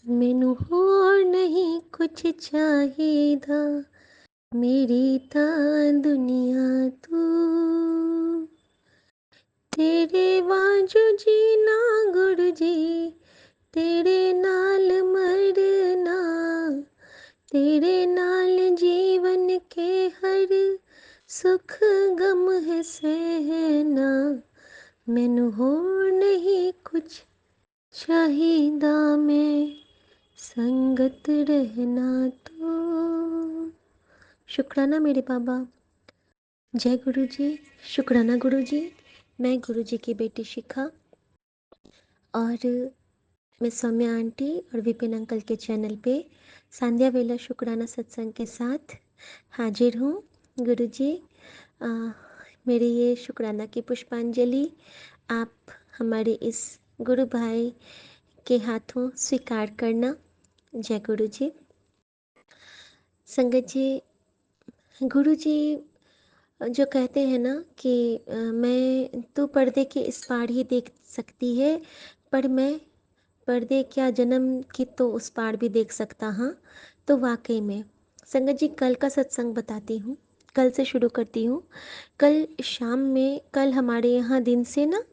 मैनू होर नहीं कुछ चाहिदा, मेरी तां दुनिया तू। तेरे वांजू जीना गुरु जी, तेरे नाल मरना, तेरे नाल जीवन के हर सुख गम है सहना। मैनू होर नहीं कुछ चाहिदा, मैं संगत रहना तो। शुक्राना मेरे बाबा। जय गुरु जी। शुक्राना गुरु जी। मैं गुरु जी की बेटी शिखा और मैं सौम्या आंटी और विपिन अंकल के चैनल पे संध्या वेला शुक्राना सत्संग के साथ हाजिर हूँ। गुरु जी, मेरी ये शुक्राना की पुष्पांजलि आप हमारे इस गुरु भाई के हाथों स्वीकार करना। जय गुरु जी। संगत जी, गुरु जी जो कहते हैं ना कि मैं तो पर्दे के इस पार ही देख सकती है, पर मैं पर्दे क्या जन्म की तो उस पार भी देख सकता। हाँ, तो वाकई में संगत जी कल का सत्संग बताती हूँ, कल से शुरू करती हूँ। कल शाम में, कल हमारे यहाँ दिन से ना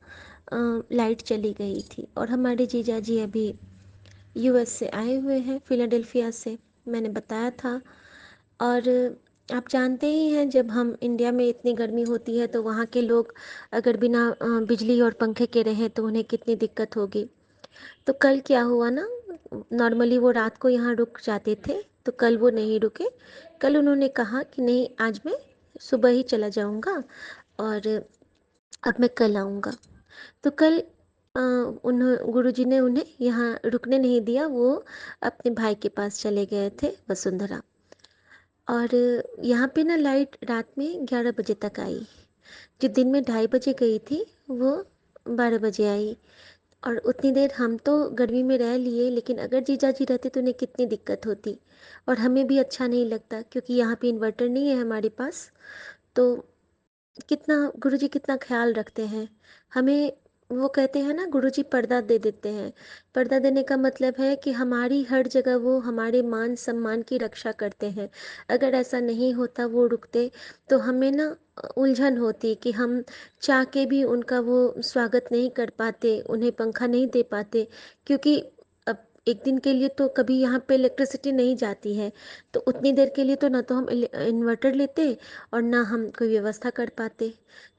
लाइट चली गई थी और हमारे जीजा जी अभी यूएस से आए हुए हैं, फिलाडेल्फिया से, मैंने बताया था। और आप जानते ही हैं जब हम इंडिया में इतनी गर्मी होती है तो वहाँ के लोग अगर बिना बिजली और पंखे के रहें तो उन्हें कितनी दिक्कत होगी। तो कल क्या हुआ ना, नॉर्मली वो रात को यहाँ रुक जाते थे, तो कल वो नहीं रुके। कल उन्होंने कहा कि नहीं, आज मैं सुबह ही चला जाऊँगा और अब मैं कल आऊँगा। तो कल गुरुजी ने उन्हें यहाँ रुकने नहीं दिया, वो अपने भाई के पास चले गए थे वसुंधरा। और यहाँ पे ना लाइट रात में 11 बजे तक आई। जो दिन में 2:30 बजे गई थी वो 12 बजे आई। और उतनी देर हम तो गर्मी में रह लिए, लेकिन अगर जीजा जी रहते तो उन्हें कितनी दिक्कत होती और हमें भी अच्छा नहीं लगता, क्योंकि यहाँ पे इन्वर्टर नहीं है हमारे पास। तो कितना गुरुजी कितना ख्याल रखते हैं हमें। वो कहते हैं ना, गुरुजी पर्दा दे देते हैं। पर्दा देने का मतलब है कि हमारी हर जगह वो हमारे मान सम्मान की रक्षा करते हैं। अगर ऐसा नहीं होता, वो रुकते, तो हमें ना उलझन होती कि हम चाह के भी उनका वो स्वागत नहीं कर पाते, उन्हें पंखा नहीं दे पाते। क्योंकि अब एक दिन के लिए तो कभी यहाँ पे इलेक्ट्रिसिटी नहीं जाती है, तो उतनी देर के लिए तो ना तो हम इन्वर्टर लेते और ना हम कोई व्यवस्था कर पाते।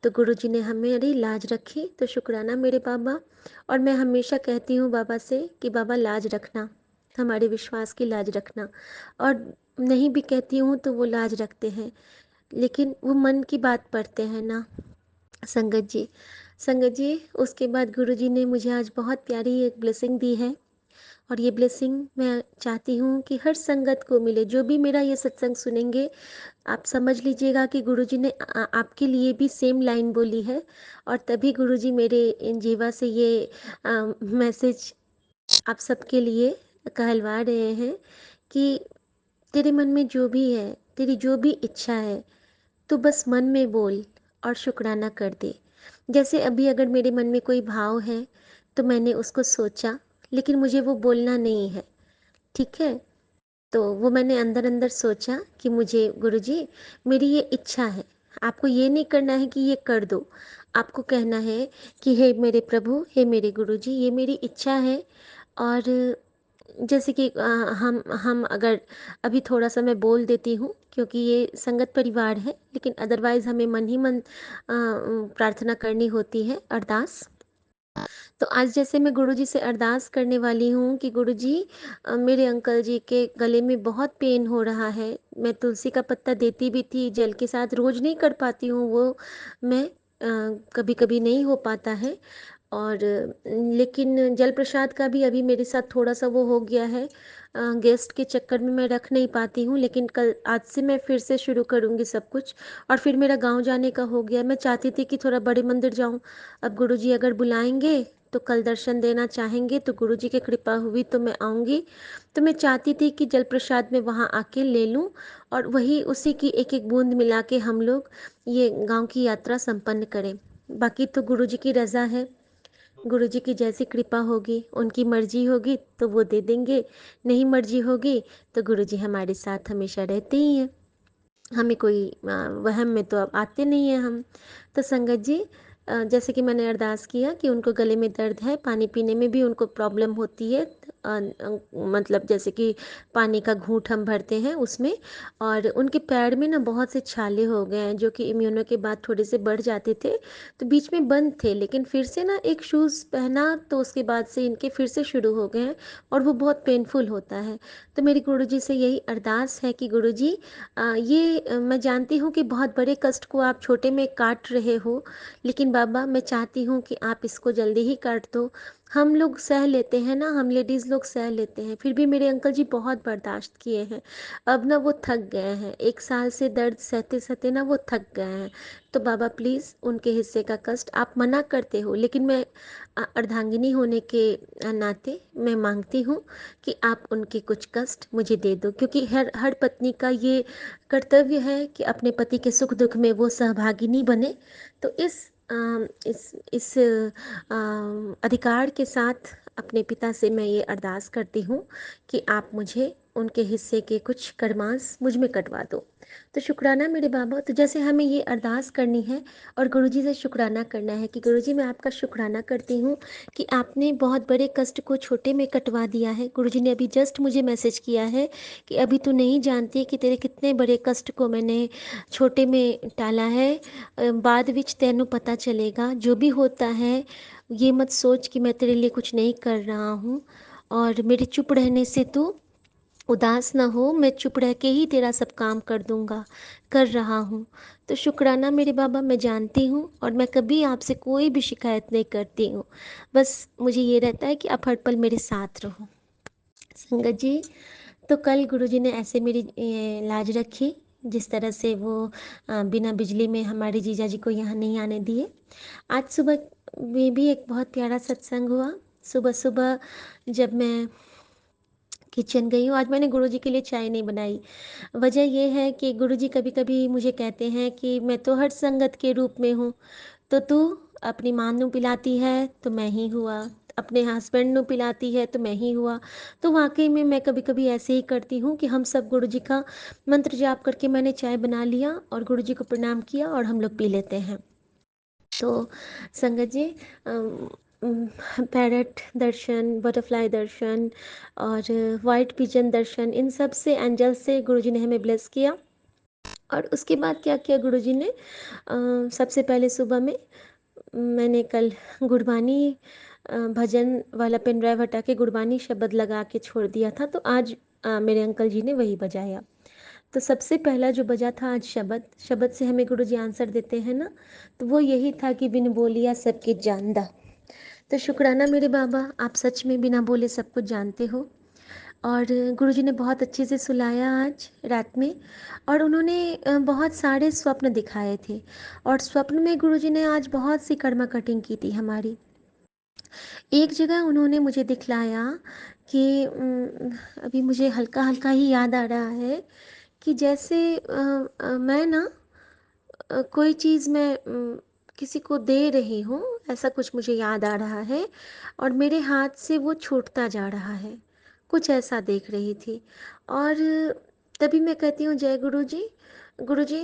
तो गुरुजी ने हमारी लाज रखी, तो शुक्राना मेरे बाबा। और मैं हमेशा कहती हूँ बाबा से कि बाबा लाज रखना, हमारे विश्वास की लाज रखना। और नहीं भी कहती हूँ तो वो लाज रखते हैं, लेकिन वो मन की बात पढ़ते हैं ना। संगत जी, संगत जी, उसके बाद गुरुजी ने मुझे आज बहुत प्यारी एक ब्लेसिंग दी है। और ये ब्लेसिंग मैं चाहती हूँ कि हर संगत को मिले। जो भी मेरा ये सत्संग सुनेंगे, आप समझ लीजिएगा कि गुरुजी ने आपके लिए भी सेम लाइन बोली है। और तभी गुरुजी मेरे इन जीवा से ये मैसेज आप सबके लिए कहलवा रहे हैं कि तेरे मन में जो भी है, तेरी जो भी इच्छा है, तो बस मन में बोल और शुक्राना कर दे। जैसे अभी अगर मेरे मन में कोई भाव है तो मैंने उसको सोचा, लेकिन मुझे वो बोलना नहीं है, ठीक है। तो वो मैंने अंदर अंदर सोचा कि मुझे गुरुजी, मेरी ये इच्छा है। आपको ये नहीं करना है कि ये कर दो, आपको कहना है कि हे मेरे प्रभु, हे मेरे गुरुजी, ये मेरी इच्छा है। और जैसे कि हम अगर अभी थोड़ा सा मैं बोल देती हूँ, क्योंकि ये संगत परिवार है, लेकिन अदरवाइज़ हमें मन ही मन प्रार्थना करनी होती है, अरदास। तो आज जैसे मैं गुरुजी से अरदास करने वाली हूँ कि गुरुजी, मेरे अंकल जी के गले में बहुत पेन हो रहा है। मैं तुलसी का पत्ता देती भी थी जल के साथ, रोज़ नहीं कर पाती हूँ वो, मैं कभी कभी नहीं हो पाता है। और लेकिन जल प्रसाद का भी अभी मेरे साथ थोड़ा सा वो हो गया है, गेस्ट के चक्कर में मैं रख नहीं पाती हूँ, लेकिन कल आज से मैं फिर से शुरू करूँगी सब कुछ। और फिर मेरा गांव जाने का हो गया। मैं चाहती थी कि थोड़ा बड़े मंदिर जाऊँ। अब गुरुजी अगर बुलाएंगे तो कल दर्शन देना चाहेंगे, तो गुरुजी की कृपा हुई तो मैं आऊँगी। तो मैं चाहती थी कि जल प्रसाद में वहाँ आके ले लूँ और वही उसी की एक एक बूंद मिला के हम लोग ये गांव की यात्रा संपन्न करें। बाकी तो गुरुजी की रज़ा है। गुरुजी की जैसी कृपा होगी, उनकी मर्ज़ी होगी तो वो दे देंगे, नहीं मर्ज़ी होगी तो गुरुजी हमारे साथ हमेशा रहते ही हैं। हमें कोई वहम में तो अब आते नहीं हैं हम। तो संगत जी, जैसे कि मैंने अरदास किया कि उनको गले में दर्द है, पानी पीने में भी उनको प्रॉब्लम होती है, मतलब जैसे कि पानी का घूँट हम भरते हैं उसमें, और उनके पैर में ना बहुत से छाले हो गए हैं जो कि इम्यूनो के बाद थोड़े से बढ़ जाते थे, तो बीच में बंद थे, लेकिन फिर से ना एक शूज़ पहना तो उसके बाद से इनके फिर से शुरू हो गए हैं और वो बहुत पेनफुल होता है। तो मेरी गुरुजी से यही अरदास है कि गुरुजी, मैं जानती हूँ कि बहुत बड़े कष्ट को आप छोटे में काट रहे हो, लेकिन बाबा मैं चाहती हूँ कि आप इसको जल्दी ही काट दो। हम लोग सह लेते हैं ना, हम लेडीज़ लोग सह लेते हैं, फिर भी मेरे अंकल जी बहुत बर्दाश्त किए हैं। अब ना वो थक गए हैं, 1 साल से दर्द सहते-सहते ना वो थक गए हैं। तो बाबा प्लीज़ उनके हिस्से का कष्ट आप मना करते हो, लेकिन मैं अर्धांगिनी होने के नाते मैं माँगती हूँ कि आप उनके कुछ कष्ट मुझे दे दो, क्योंकि हर हर पत्नी का ये कर्तव्य है कि अपने पति के सुख दुख में वो सहभागिनी बने। तो इस अधिकार के साथ अपने पिता से मैं ये अरदास करती हूँ कि आप मुझे उनके हिस्से के कुछ कर्मांश मुझ में कटवा दो। तो शुक्राना मेरे बाबा, तो जैसे हमें ये अरदास करनी है और गुरुजी से शुक्राना करना है कि गुरुजी मैं आपका शुक्राना करती हूँ कि आपने बहुत बड़े कष्ट को छोटे में कटवा दिया है। गुरुजी ने अभी जस्ट मुझे मैसेज किया है कि अभी तू नहीं जानती कि तेरे कितने बड़े कष्ट को मैंने छोटे में टाला है। बाद विच तेनू पता चलेगा, जो भी होता है ये मत सोच कि मैं तेरे लिए कुछ नहीं कर रहा हूँ, और मेरे चुप रहने से तू उदास ना हो, मैं चुप रह के ही तेरा सब काम कर दूंगा, कर रहा हूँ। तो शुक्राना मेरे बाबा, मैं जानती हूँ और मैं कभी आपसे कोई भी शिकायत नहीं करती हूँ। बस मुझे ये रहता है कि आप हर पल मेरे साथ रहो। संगत जी, तो कल गुरुजी ने ऐसे मेरी लाज रखी, जिस तरह से वो बिना बिजली में हमारे जीजा जी को यहाँ नहीं आने दिए। आज सुबह में भी एक बहुत प्यारा सत्संग हुआ। सुबह सुबह जब मैं किचन गई हूँ, आज मैंने गुरुजी के लिए चाय नहीं बनाई। वजह ये है कि गुरुजी कभी-कभी मुझे कहते हैं कि मैं तो हर संगत के रूप में हूँ, तो तू अपनी माँ नू पिलाती है तो मैं ही हुआ, अपने हस्बैंड नू पिलाती है तो मैं ही हुआ। तो वाक़ई में मैं कभी-कभी ऐसे ही करती हूँ कि हम सब गुरुजी का मंत्र जाप करके मैंने चाय बना लिया और गुरुजी को प्रणाम किया और हम लोग पी लेते हैं। तो संगत जी, पैरट दर्शन, बटरफ्लाई दर्शन और वाइट पिजन दर्शन, इन सब से एंजल से गुरुजी ने हमें ब्लेस किया। और उसके बाद क्या किया गुरुजी ने, सबसे पहले सुबह में मैंने कल गुरबानी भजन वाला पेन ड्राइव हटा के गुरबानी शब्द लगा के छोड़ दिया था, तो आज मेरे अंकल जी ने वही बजाया। तो सबसे पहला जो बजा था आज शब्द, शब्द से हमें गुरुजी आंसर देते हैं ना, तो वो यही था कि बिन बोलिया सबके जानदा। तो शुक्राना मेरे बाबा, आप सच में बिना बोले सब कुछ जानते हो। और गुरुजी ने बहुत अच्छे से सुलाया आज रात में, और उन्होंने बहुत सारे स्वप्न दिखाए थे, और स्वप्न में गुरुजी ने आज बहुत सी कर्मा कटिंग की थी हमारी। एक जगह उन्होंने मुझे दिखलाया कि अभी मुझे हल्का हल्का ही याद आ रहा है कि जैसे मैं ना कोई चीज़ मैं किसी को दे रही हूँ, ऐसा कुछ मुझे याद आ रहा है, और मेरे हाथ से वो छूटता जा रहा है, कुछ ऐसा देख रही थी। और तभी मैं कहती हूँ जय गुरु जी। गुरु जी,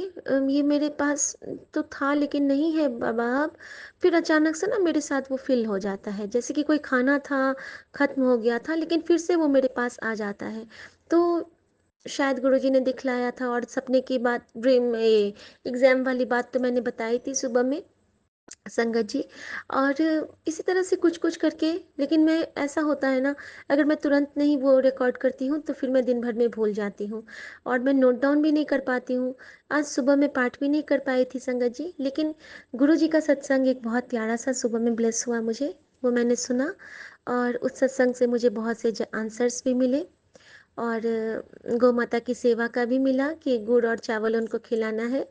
ये मेरे पास तो था लेकिन नहीं है बाबा अब। फिर अचानक से ना मेरे साथ वो फिल हो जाता है, जैसे कि कोई खाना था, खत्म हो गया था, लेकिन फिर से वो मेरे पास आ जाता है। तो शायद गुरुजी ने दिखलाया था, और सपने की बात, ड्रीम, ये एग्ज़ाम वाली बात तो मैंने बताई थी सुबह में संगत जी। और इसी तरह से कुछ कुछ करके, लेकिन मैं, ऐसा होता है ना, अगर मैं तुरंत नहीं वो रिकॉर्ड करती हूँ तो फिर मैं दिन भर में भूल जाती हूँ, और मैं नोट डाउन भी नहीं कर पाती हूँ। आज सुबह मैं पाठ भी नहीं कर पाई थी संगत जी, लेकिन गुरु जी का सत्संग एक बहुत प्यारा सा सुबह में ब्लेस हुआ मुझे, वो मैंने सुना, और उस सत्संग से मुझे बहुत से आंसर्स भी मिले, और गौ माता की सेवा का भी मिला कि गुड़ और चावल उनको खिलाना है।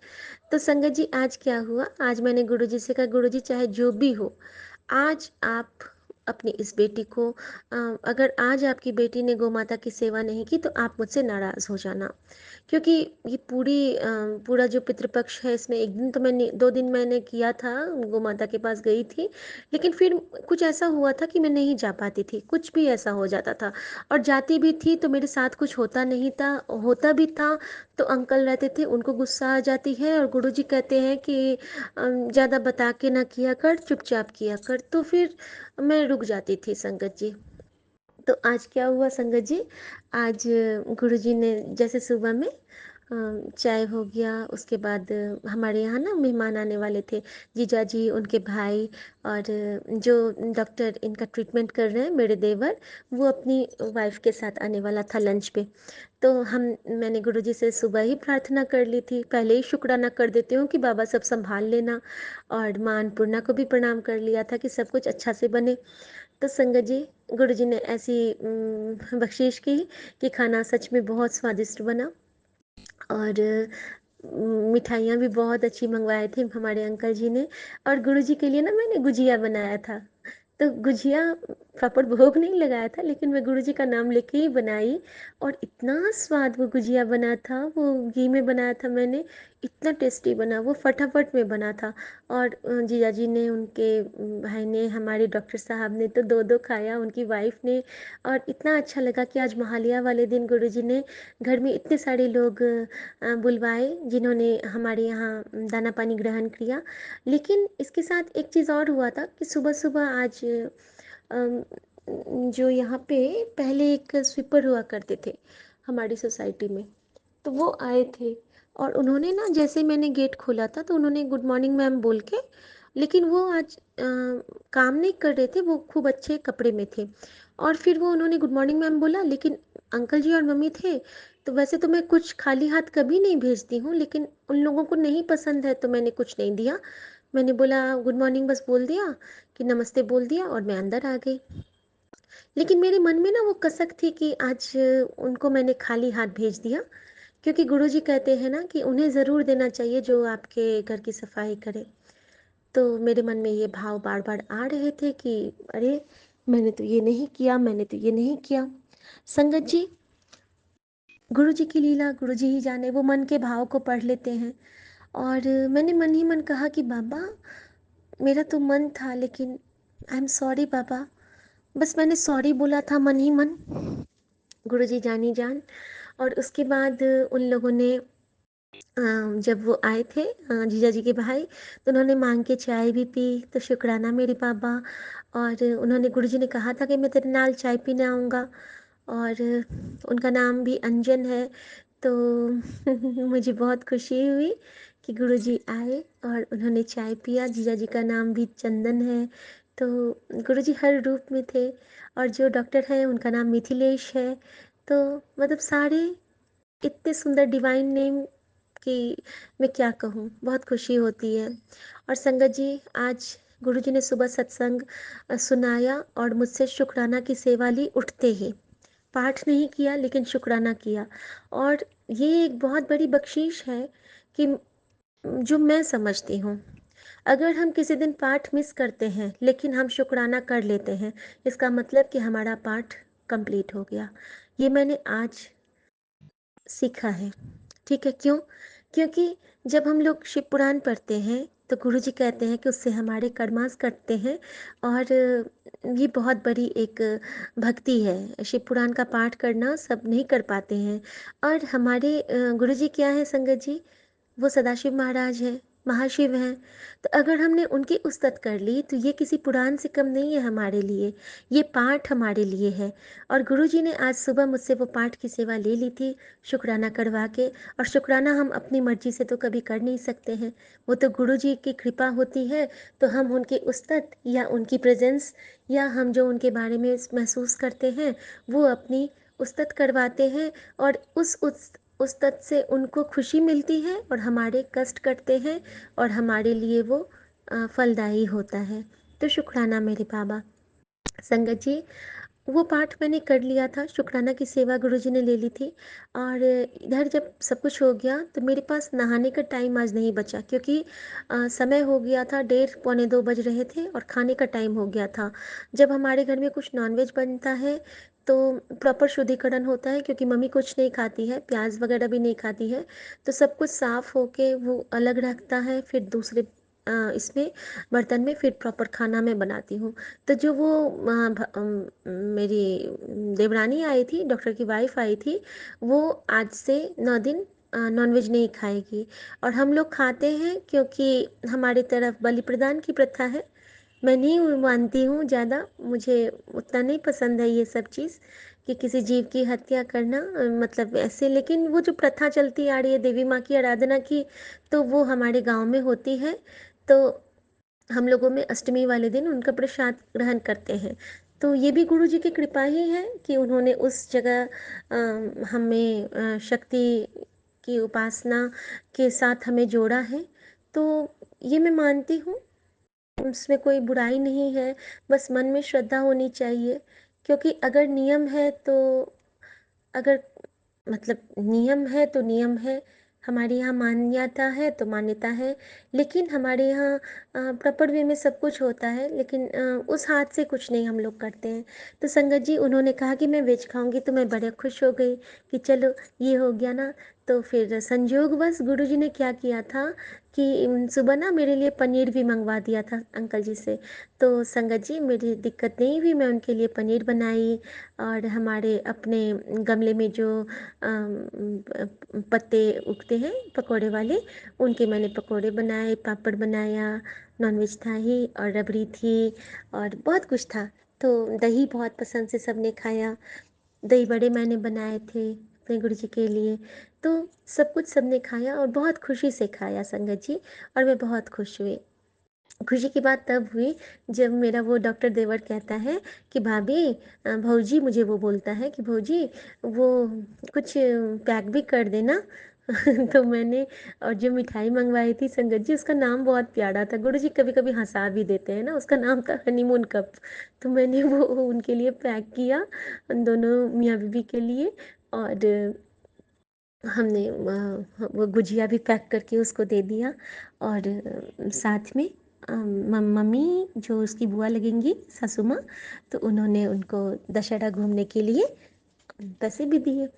तो संगत जी आज क्या हुआ, आज मैंने गुरुजी से कहा, गुरुजी चाहे जो भी हो, आज आप अपनी इस बेटी को अगर आज आपकी बेटी ने गौ-माता की सेवा नहीं की तो आप मुझसे नाराज़ हो जाना। क्योंकि ये पूरा जो पितृपक्ष है इसमें 1 दिन तो मैंने 2 दिन मैंने किया था, गौ-माता के पास गई थी, लेकिन फिर कुछ ऐसा हुआ था कि मैं नहीं जा पाती थी, कुछ भी ऐसा हो जाता था और जाती भी थी तो मेरे साथ कुछ होता नहीं था, होता भी था तो अंकल रहते थे, उनको गुस्सा आ जाती है और गुरुजी कहते हैं कि ज़्यादा बता के ना किया कर, चुपचाप किया कर, तो फिर मैं रुक जाती थी संगत जी। तो आज क्या हुआ संगत जी, आज गुरुजी ने जैसे सुबह में चाय हो गया, उसके बाद हमारे यहाँ ना मेहमान आने वाले थे, जीजा जी, उनके भाई और जो डॉक्टर इनका ट्रीटमेंट कर रहे हैं मेरे देवर, वो अपनी वाइफ के साथ आने वाला था लंच पे। तो मैंने गुरुजी से सुबह ही प्रार्थना कर ली थी, पहले ही शुक्राना कर देती हूँ कि बाबा सब संभाल लेना, और माँ अन्नपूर्णा को भी प्रणाम कर लिया था कि सब कुछ अच्छा से बने। तो संगत जी, गुरुजी ने ऐसी बख्शीश की कि खाना सच में बहुत स्वादिष्ट बना और मिठाइयाँ भी बहुत अच्छी मंगवाए थे हमारे अंकल जी ने, और गुरुजी के लिए ना मैंने गुजिया बनाया था। तो गुजिया प्रॉपर भोग नहीं लगाया था, लेकिन मैं गुरुजी का नाम लेके ही बनाई और इतना स्वाद वो गुजिया बना था, वो घी में बनाया था मैंने, इतना टेस्टी बना, वो फटाफट में बना था। और जीजा जी ने, उनके भाई ने, हमारे डॉक्टर साहब ने तो 2-2 खाया, उनकी वाइफ ने, और इतना अच्छा लगा कि आज महालया वाले दिन गुरुजी ने घर में इतने सारे लोग बुलवाए जिन्होंने हमारे यहाँ दाना पानी ग्रहण किया। लेकिन इसके साथ एक चीज़ और हुआ था कि सुबह-सुबह आज अम, जो यहाँ पे पहले एक स्वीपर हुआ करते थे हमारी सोसाइटी में, तो वो आए थे और उन्होंने ना, जैसे मैंने गेट खोला था तो उन्होंने गुड मॉर्निंग मैम बोल के, लेकिन वो आज काम नहीं कर रहे थे, वो खूब अच्छे कपड़े में थे और फिर वो उन्होंने गुड मॉर्निंग मैम बोला, लेकिन अंकल जी और मम्मी थे। तो वैसे तो मैं कुछ खाली हाथ कभी नहीं भेजती हूँ, लेकिन उन लोगों को नहीं पसंद है तो मैंने कुछ नहीं दिया। मैंने बोला गुड मॉर्निंग बस बोल दिया, कि नमस्ते बोल दिया और मैं अंदर आ गई। लेकिन मेरे मन में ना वो कसक थी कि आज उनको मैंने खाली हाथ भेज दिया, क्योंकि गुरुजी कहते हैं ना कि उन्हें ज़रूर देना चाहिए जो आपके घर की सफाई करे। तो मेरे मन में ये भाव बार-बार आ रहे थे कि अरे! मैंने तो ये नहीं किया, मैंने तो ये नहीं किया। संगत जी, गुरुजी की लीला गुरुजी ही जाने, वो मन के भाव को पढ़ लेते हैं। और मैंने मन ही मन कहा कि बाबा, मेरा तो मन था, लेकिन आई एम सॉरी बाबा। बस मैंने सॉरी बोला था मन ही मन, गुरुजी जान ही जान। और उसके बाद उन लोगों ने जब वो आए थे जीजा जी के भाई, तो उन्होंने मांग के चाय भी पी, तो शुक्राना मेरे बाबा। और उन्होंने, गुरुजी ने कहा था कि मैं तेरे नाल चाय पीने आऊँगा, और उनका नाम भी अंजन है। तो मुझे बहुत खुशी हुई कि गुरुजी आए और उन्होंने चाय पिया। जीजा जी का नाम भी चंदन है। तो गुरुजी हर रूप में थे, और जो डॉक्टर हैं उनका नाम मिथिलेश है। तो मतलब सारे इतने सुंदर डिवाइन नेम कि मैं क्या कहूँ, बहुत खुशी होती है। और संगत जी, आज गुरुजी ने सुबह सत्संग सुनाया और मुझसे शुक्राना की सेवा ली उठते ही। पाठ नहीं किया लेकिन शुक्राना किया, और ये एक बहुत बड़ी बख्शीश है कि जो मैं समझती हूँ, अगर हम किसी दिन पाठ मिस करते हैं लेकिन हम शुक्राना कर लेते हैं, इसका मतलब कि हमारा पाठ कंप्लीट हो गया। ये मैंने आज सीखा है। ठीक है, क्यों? क्योंकि जब हम लोग शिव पुराण पढ़ते हैं तो गुरुजी कहते हैं कि उससे हमारे कर्मास कटते हैं, और ये बहुत बड़ी एक भक्ति है। शिव पुराण का पाठ करना सब नहीं कर पाते हैं, और हमारे गुरुजी क्या हैं संगत जी? वो सदाशिव महाराज हैं, महाशिव हैं। तो अगर हमने उनकी उस्तत कर ली तो ये किसी पुराण से कम नहीं है हमारे लिए, ये पाठ हमारे लिए है। और गुरुजी ने आज सुबह मुझसे वो पाठ की सेवा ले ली थी, शुक्राना करवा के। और शुक्राना हम अपनी मर्जी से तो कभी कर नहीं सकते हैं, वो तो गुरुजी की कृपा होती है। तो हम उनकी उस्तत या उनकी प्रेजेंस, या हम जो उनके बारे में महसूस करते हैं, वो अपनी उस्तत करवाते हैं, और उस्तत से उनको खुशी मिलती है और हमारे कष्ट कटते हैं, और हमारे लिए वो फलदायी होता है। तो शुक्राना मेरे बाबा। संगत जी, वो पाठ मैंने कर लिया था, शुक्राना की सेवा गुरुजी ने ले ली थी। और इधर जब सब कुछ हो गया तो मेरे पास नहाने का टाइम आज नहीं बचा, क्योंकि समय हो गया था, 1:30 पौने 2 बज रहे थे और खाने का टाइम हो गया था। जब हमारे घर में कुछ नॉनवेज बनता है तो प्रॉपर शुद्धिकरण होता है, क्योंकि मम्मी कुछ नहीं खाती है, प्याज वगैरह भी नहीं खाती है। तो सब कुछ साफ होके वो अलग रखता है, फिर दूसरे इसमें बर्तन में फिर प्रॉपर खाना मैं बनाती हूँ। तो जो वो मेरी देवरानी आई थी, डॉक्टर की वाइफ आई थी, वो आज से 9 दिन नॉनवेज नहीं खाएगी। और हम लोग खाते हैं क्योंकि हमारी तरफ बलि प्रदान की प्रथा है। मैं नहीं मानती हूँ ज़्यादा, मुझे उतना नहीं पसंद है ये सब चीज़ कि किसी जीव की हत्या करना, मतलब ऐसे। लेकिन वो जो प्रथा चलती आ रही है देवी माँ की आराधना की, तो वो हमारे गांव में होती है। तो हम लोगों में अष्टमी वाले दिन उनका प्रसाद ग्रहण करते हैं। तो ये भी गुरु जी की कृपा ही है कि उन्होंने उस जगह हमें शक्ति की उपासना के साथ हमें जोड़ा है। तो ये मैं मानती हूँ, उसमें कोई बुराई नहीं है, बस मन में श्रद्धा होनी चाहिए। क्योंकि अगर नियम है तो, अगर मतलब नियम है तो नियम है, हमारे यहाँ मान्यता है तो मान्यता है। लेकिन हमारे यहाँ प्रॉपर वे में सब कुछ होता है, लेकिन उस हाथ से कुछ नहीं हम लोग करते हैं। तो संगत जी उन्होंने कहा कि मैं वेज खाऊंगी, तो मैं बड़े खुश हो गई कि चलो ये हो गया ना। तो फिर संजोगवश गुरु जी ने क्या किया था कि सुबह ना मेरे लिए पनीर भी मंगवा दिया था अंकल जी से। तो संगत जी मेरी दिक्कत नहीं हुई, मैं उनके लिए पनीर बनाई। और हमारे अपने गमले में जो पत्ते उगते हैं पकोड़े वाले, उनके मैंने पकोड़े बनाए, पापड़ बनाया, नॉनवेज था ही और रबड़ी थी और बहुत कुछ था। तो दही बहुत पसंद से सबने खाया। दही बड़े मैंने बनाए थे अपने गुरु जी के लिए। तो सब कुछ सबने खाया और बहुत खुशी से खाया संगत जी, और मैं बहुत खुश हुई। खुशी की बात तब हुई जब मेरा वो डॉक्टर देवर कहता है कि भाभी, भौजी, मुझे वो बोलता है कि भौजी वो कुछ पैक भी कर देना। तो मैंने, और जो मिठाई मंगवाई थी संगत जी, उसका नाम बहुत प्यारा था, गुरु जी कभी कभी हंसा भी देते हैं ना, उसका नाम था हनीमून कप। तो मैंने वो उनके लिए पैक किया, उन दोनों मियाँ बीबी के लिए। और हमने वो गुजिया भी पैक करके उसको दे दिया। और साथ में मम्मी, जो उसकी बुआ लगेंगी, सासू माँ, तो उन्होंने उनको दशहरा घूमने के लिए पैसे भी दिए।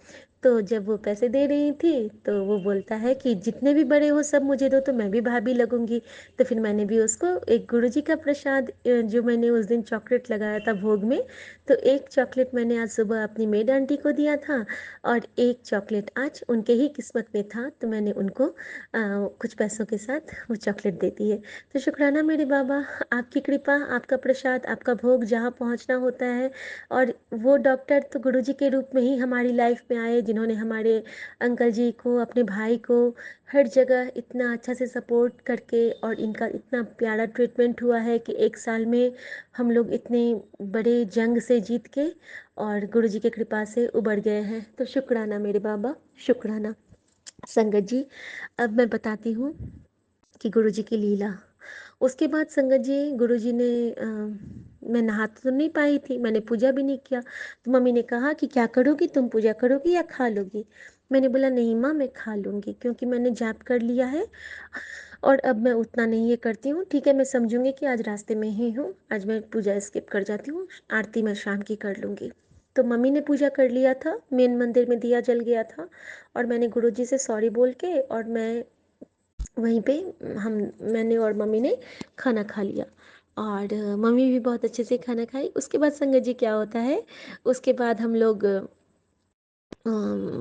तो जब वो पैसे दे रही थी तो वो बोलता है कि जितने भी बड़े हो सब मुझे दो, तो मैं भी भाभी लगूंगी। तो फिर मैंने भी उसको एक गुरुजी का प्रसाद, जो मैंने उस दिन चॉकलेट लगाया था भोग में, तो एक चॉकलेट मैंने आज सुबह अपनी मेड आंटी को दिया था, और एक चॉकलेट आज उनके ही किस्मत में था, तो मैंने उनको कुछ पैसों के साथ वो चॉकलेट दे दी है। तो शुक्राना मेरे बाबा, आपकी कृपा, आपका प्रसाद, आपका भोग जहाँ पहुँचना होता है। और वो डॉक्टर तो गुरुजी के रूप में ही हमारी लाइफ में आए, जिन्होंने हमारे अंकल जी को, अपने भाई को हर जगह इतना अच्छा से सपोर्ट करके, और इनका इतना प्यारा ट्रीटमेंट हुआ है कि 1 साल में हम लोग इतने बड़े जंग से जीत के और गुरुजी की कृपा से उबर गए हैं। तो शुक्राना मेरे बाबा, शुक्राना। संगत जी अब मैं बताती हूँ कि गुरुजी की लीला। उसके बाद संगत जी, गुरुजी ने मैं नहा तो नहीं पाई थी, मैंने पूजा भी नहीं किया। तो मम्मी ने कहा कि क्या करोगी तुम, पूजा करोगी या खा लोगी। मैंने बोला नहीं माँ, मैं खा लूँगी, क्योंकि मैंने जाप कर लिया है और अब मैं उतना नहीं ये करती हूँ। ठीक है, मैं समझूंगी कि आज रास्ते में ही हूँ, आज मैं पूजा स्किप कर जाती हूँ, आरती मैं शाम की कर लूँगी। तो मम्मी ने पूजा कर लिया था, मेन मंदिर में दिया जल गया था, और मैंने गुरुजी से सॉरी बोल के, और मैं वहीं पे, हम मैंने और मम्मी ने खाना खा लिया। और मम्मी भी बहुत अच्छे से खाना खाई। उसके बाद संगत जी क्या होता है, उसके बाद हम लोग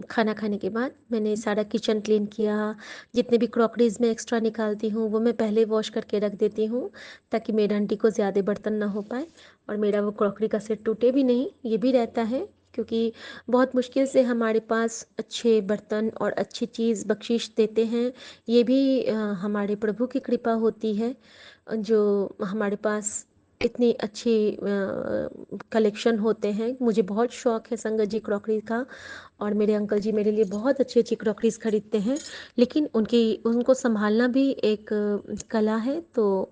खाना खाने के बाद मैंने सारा किचन क्लीन किया। जितने भी क्रॉकरीज में एक्स्ट्रा निकालती हूँ वो मैं पहले वॉश करके रख देती हूँ, ताकि मेरी आंटी को ज़्यादा बर्तन ना हो पाए और मेरा वो क्रॉकरी का सेट टूटे भी नहीं, ये भी रहता है। क्योंकि बहुत मुश्किल से हमारे पास अच्छे बर्तन और अच्छी चीज़ बख्शीश देते हैं। ये भी हमारे प्रभु की कृपा होती है, जो हमारे पास इतनी अच्छी कलेक्शन होते हैं। मुझे बहुत शौक है संगत जी क्रॉकरी का, और मेरे अंकल जी मेरे लिए बहुत अच्छी अच्छी क्रॉकरीज खरीदते हैं। लेकिन उनको संभालना भी एक कला है। तो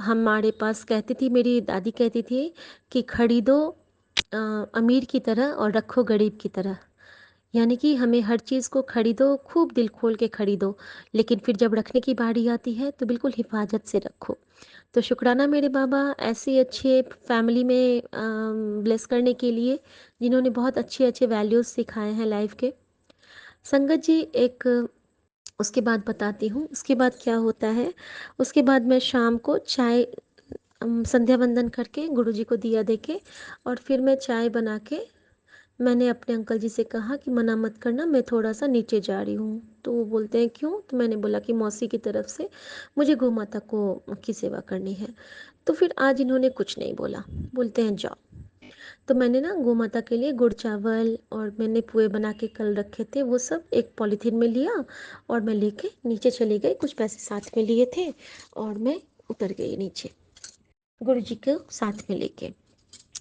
हमारे पास कहती थी, मेरी दादी कहती थी कि खरीदो अमीर की तरह और रखो गरीब की तरह। यानी कि हमें हर चीज़ को खरीदो, खूब दिल खोल के खरीदो, लेकिन फिर जब रखने की बारी आती है तो बिल्कुल हिफाज़त से रखो। तो शुक्राना मेरे बाबा ऐसी अच्छे फैमिली में ब्लेस करने के लिए, जिन्होंने बहुत अच्छे-अच्छे वैल्यूज़ सिखाए हैं लाइफ़ के। संगत जी, एक उसके बाद बताती हूँ, उसके बाद क्या होता है, उसके बाद मैं शाम को चाय संध्या वंदन करके गुरुजी को दिया देके और फिर मैं चाय बना के मैंने अपने अंकल जी से कहा कि मना मत करना, मैं थोड़ा-सा नीचे जा रही हूँ। तो वो बोलते हैं क्यों? तो मैंने बोला कि मौसी की तरफ से मुझे गौ माता को की सेवा करनी है। तो फिर आज इन्होंने कुछ नहीं बोला, बोलते हैं जाओ। तो मैंने ना गौ माता के लिए गुड़ चावल और मैंने पुए बना के कल रखे थे, वो सब एक पॉलीथीन में लिया और मैं लेके नीचे चली गई, कुछ पैसे साथ में लिए थे और मैं उतर गई नीचे, गुरुजी को साथ में लेके।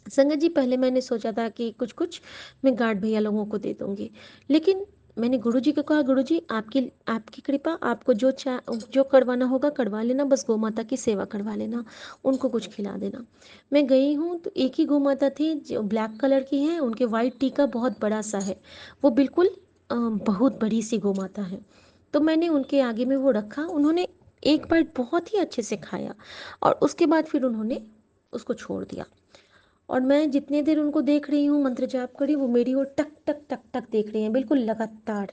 संगत जी, पहले मैंने सोचा था कि कुछ-कुछ मैं गार्ड भैया लोगों को दे दूँगी। लेकिन मैंने गुरुजी को कहा, गुरुजी आपकी आपकी कृपा, आपको जो करवाना होगा करवा लेना, बस गौ माता की सेवा करवा लेना, उनको कुछ खिला देना। मैं गई हूँ तो एक ही गौ माता थी जो ब्लैक कलर की हैं, उनके व्हाइट टीका बहुत बड़ा-सा है। वो बिल्कुल बहुत बड़ी-सी गौ माता है। तो मैंने उनके आगे में वो रखा, उन्होंने एक बाइट बहुत ही अच्छे से खाया और उसके बाद फिर उन्होंने उसको छोड़ दिया। और मैं जितनी देर उनको देख रही हूँ मंत्र जाप करी, वो मेरी ओर टक टक टक टक देख रही हैं बिल्कुल लगातार।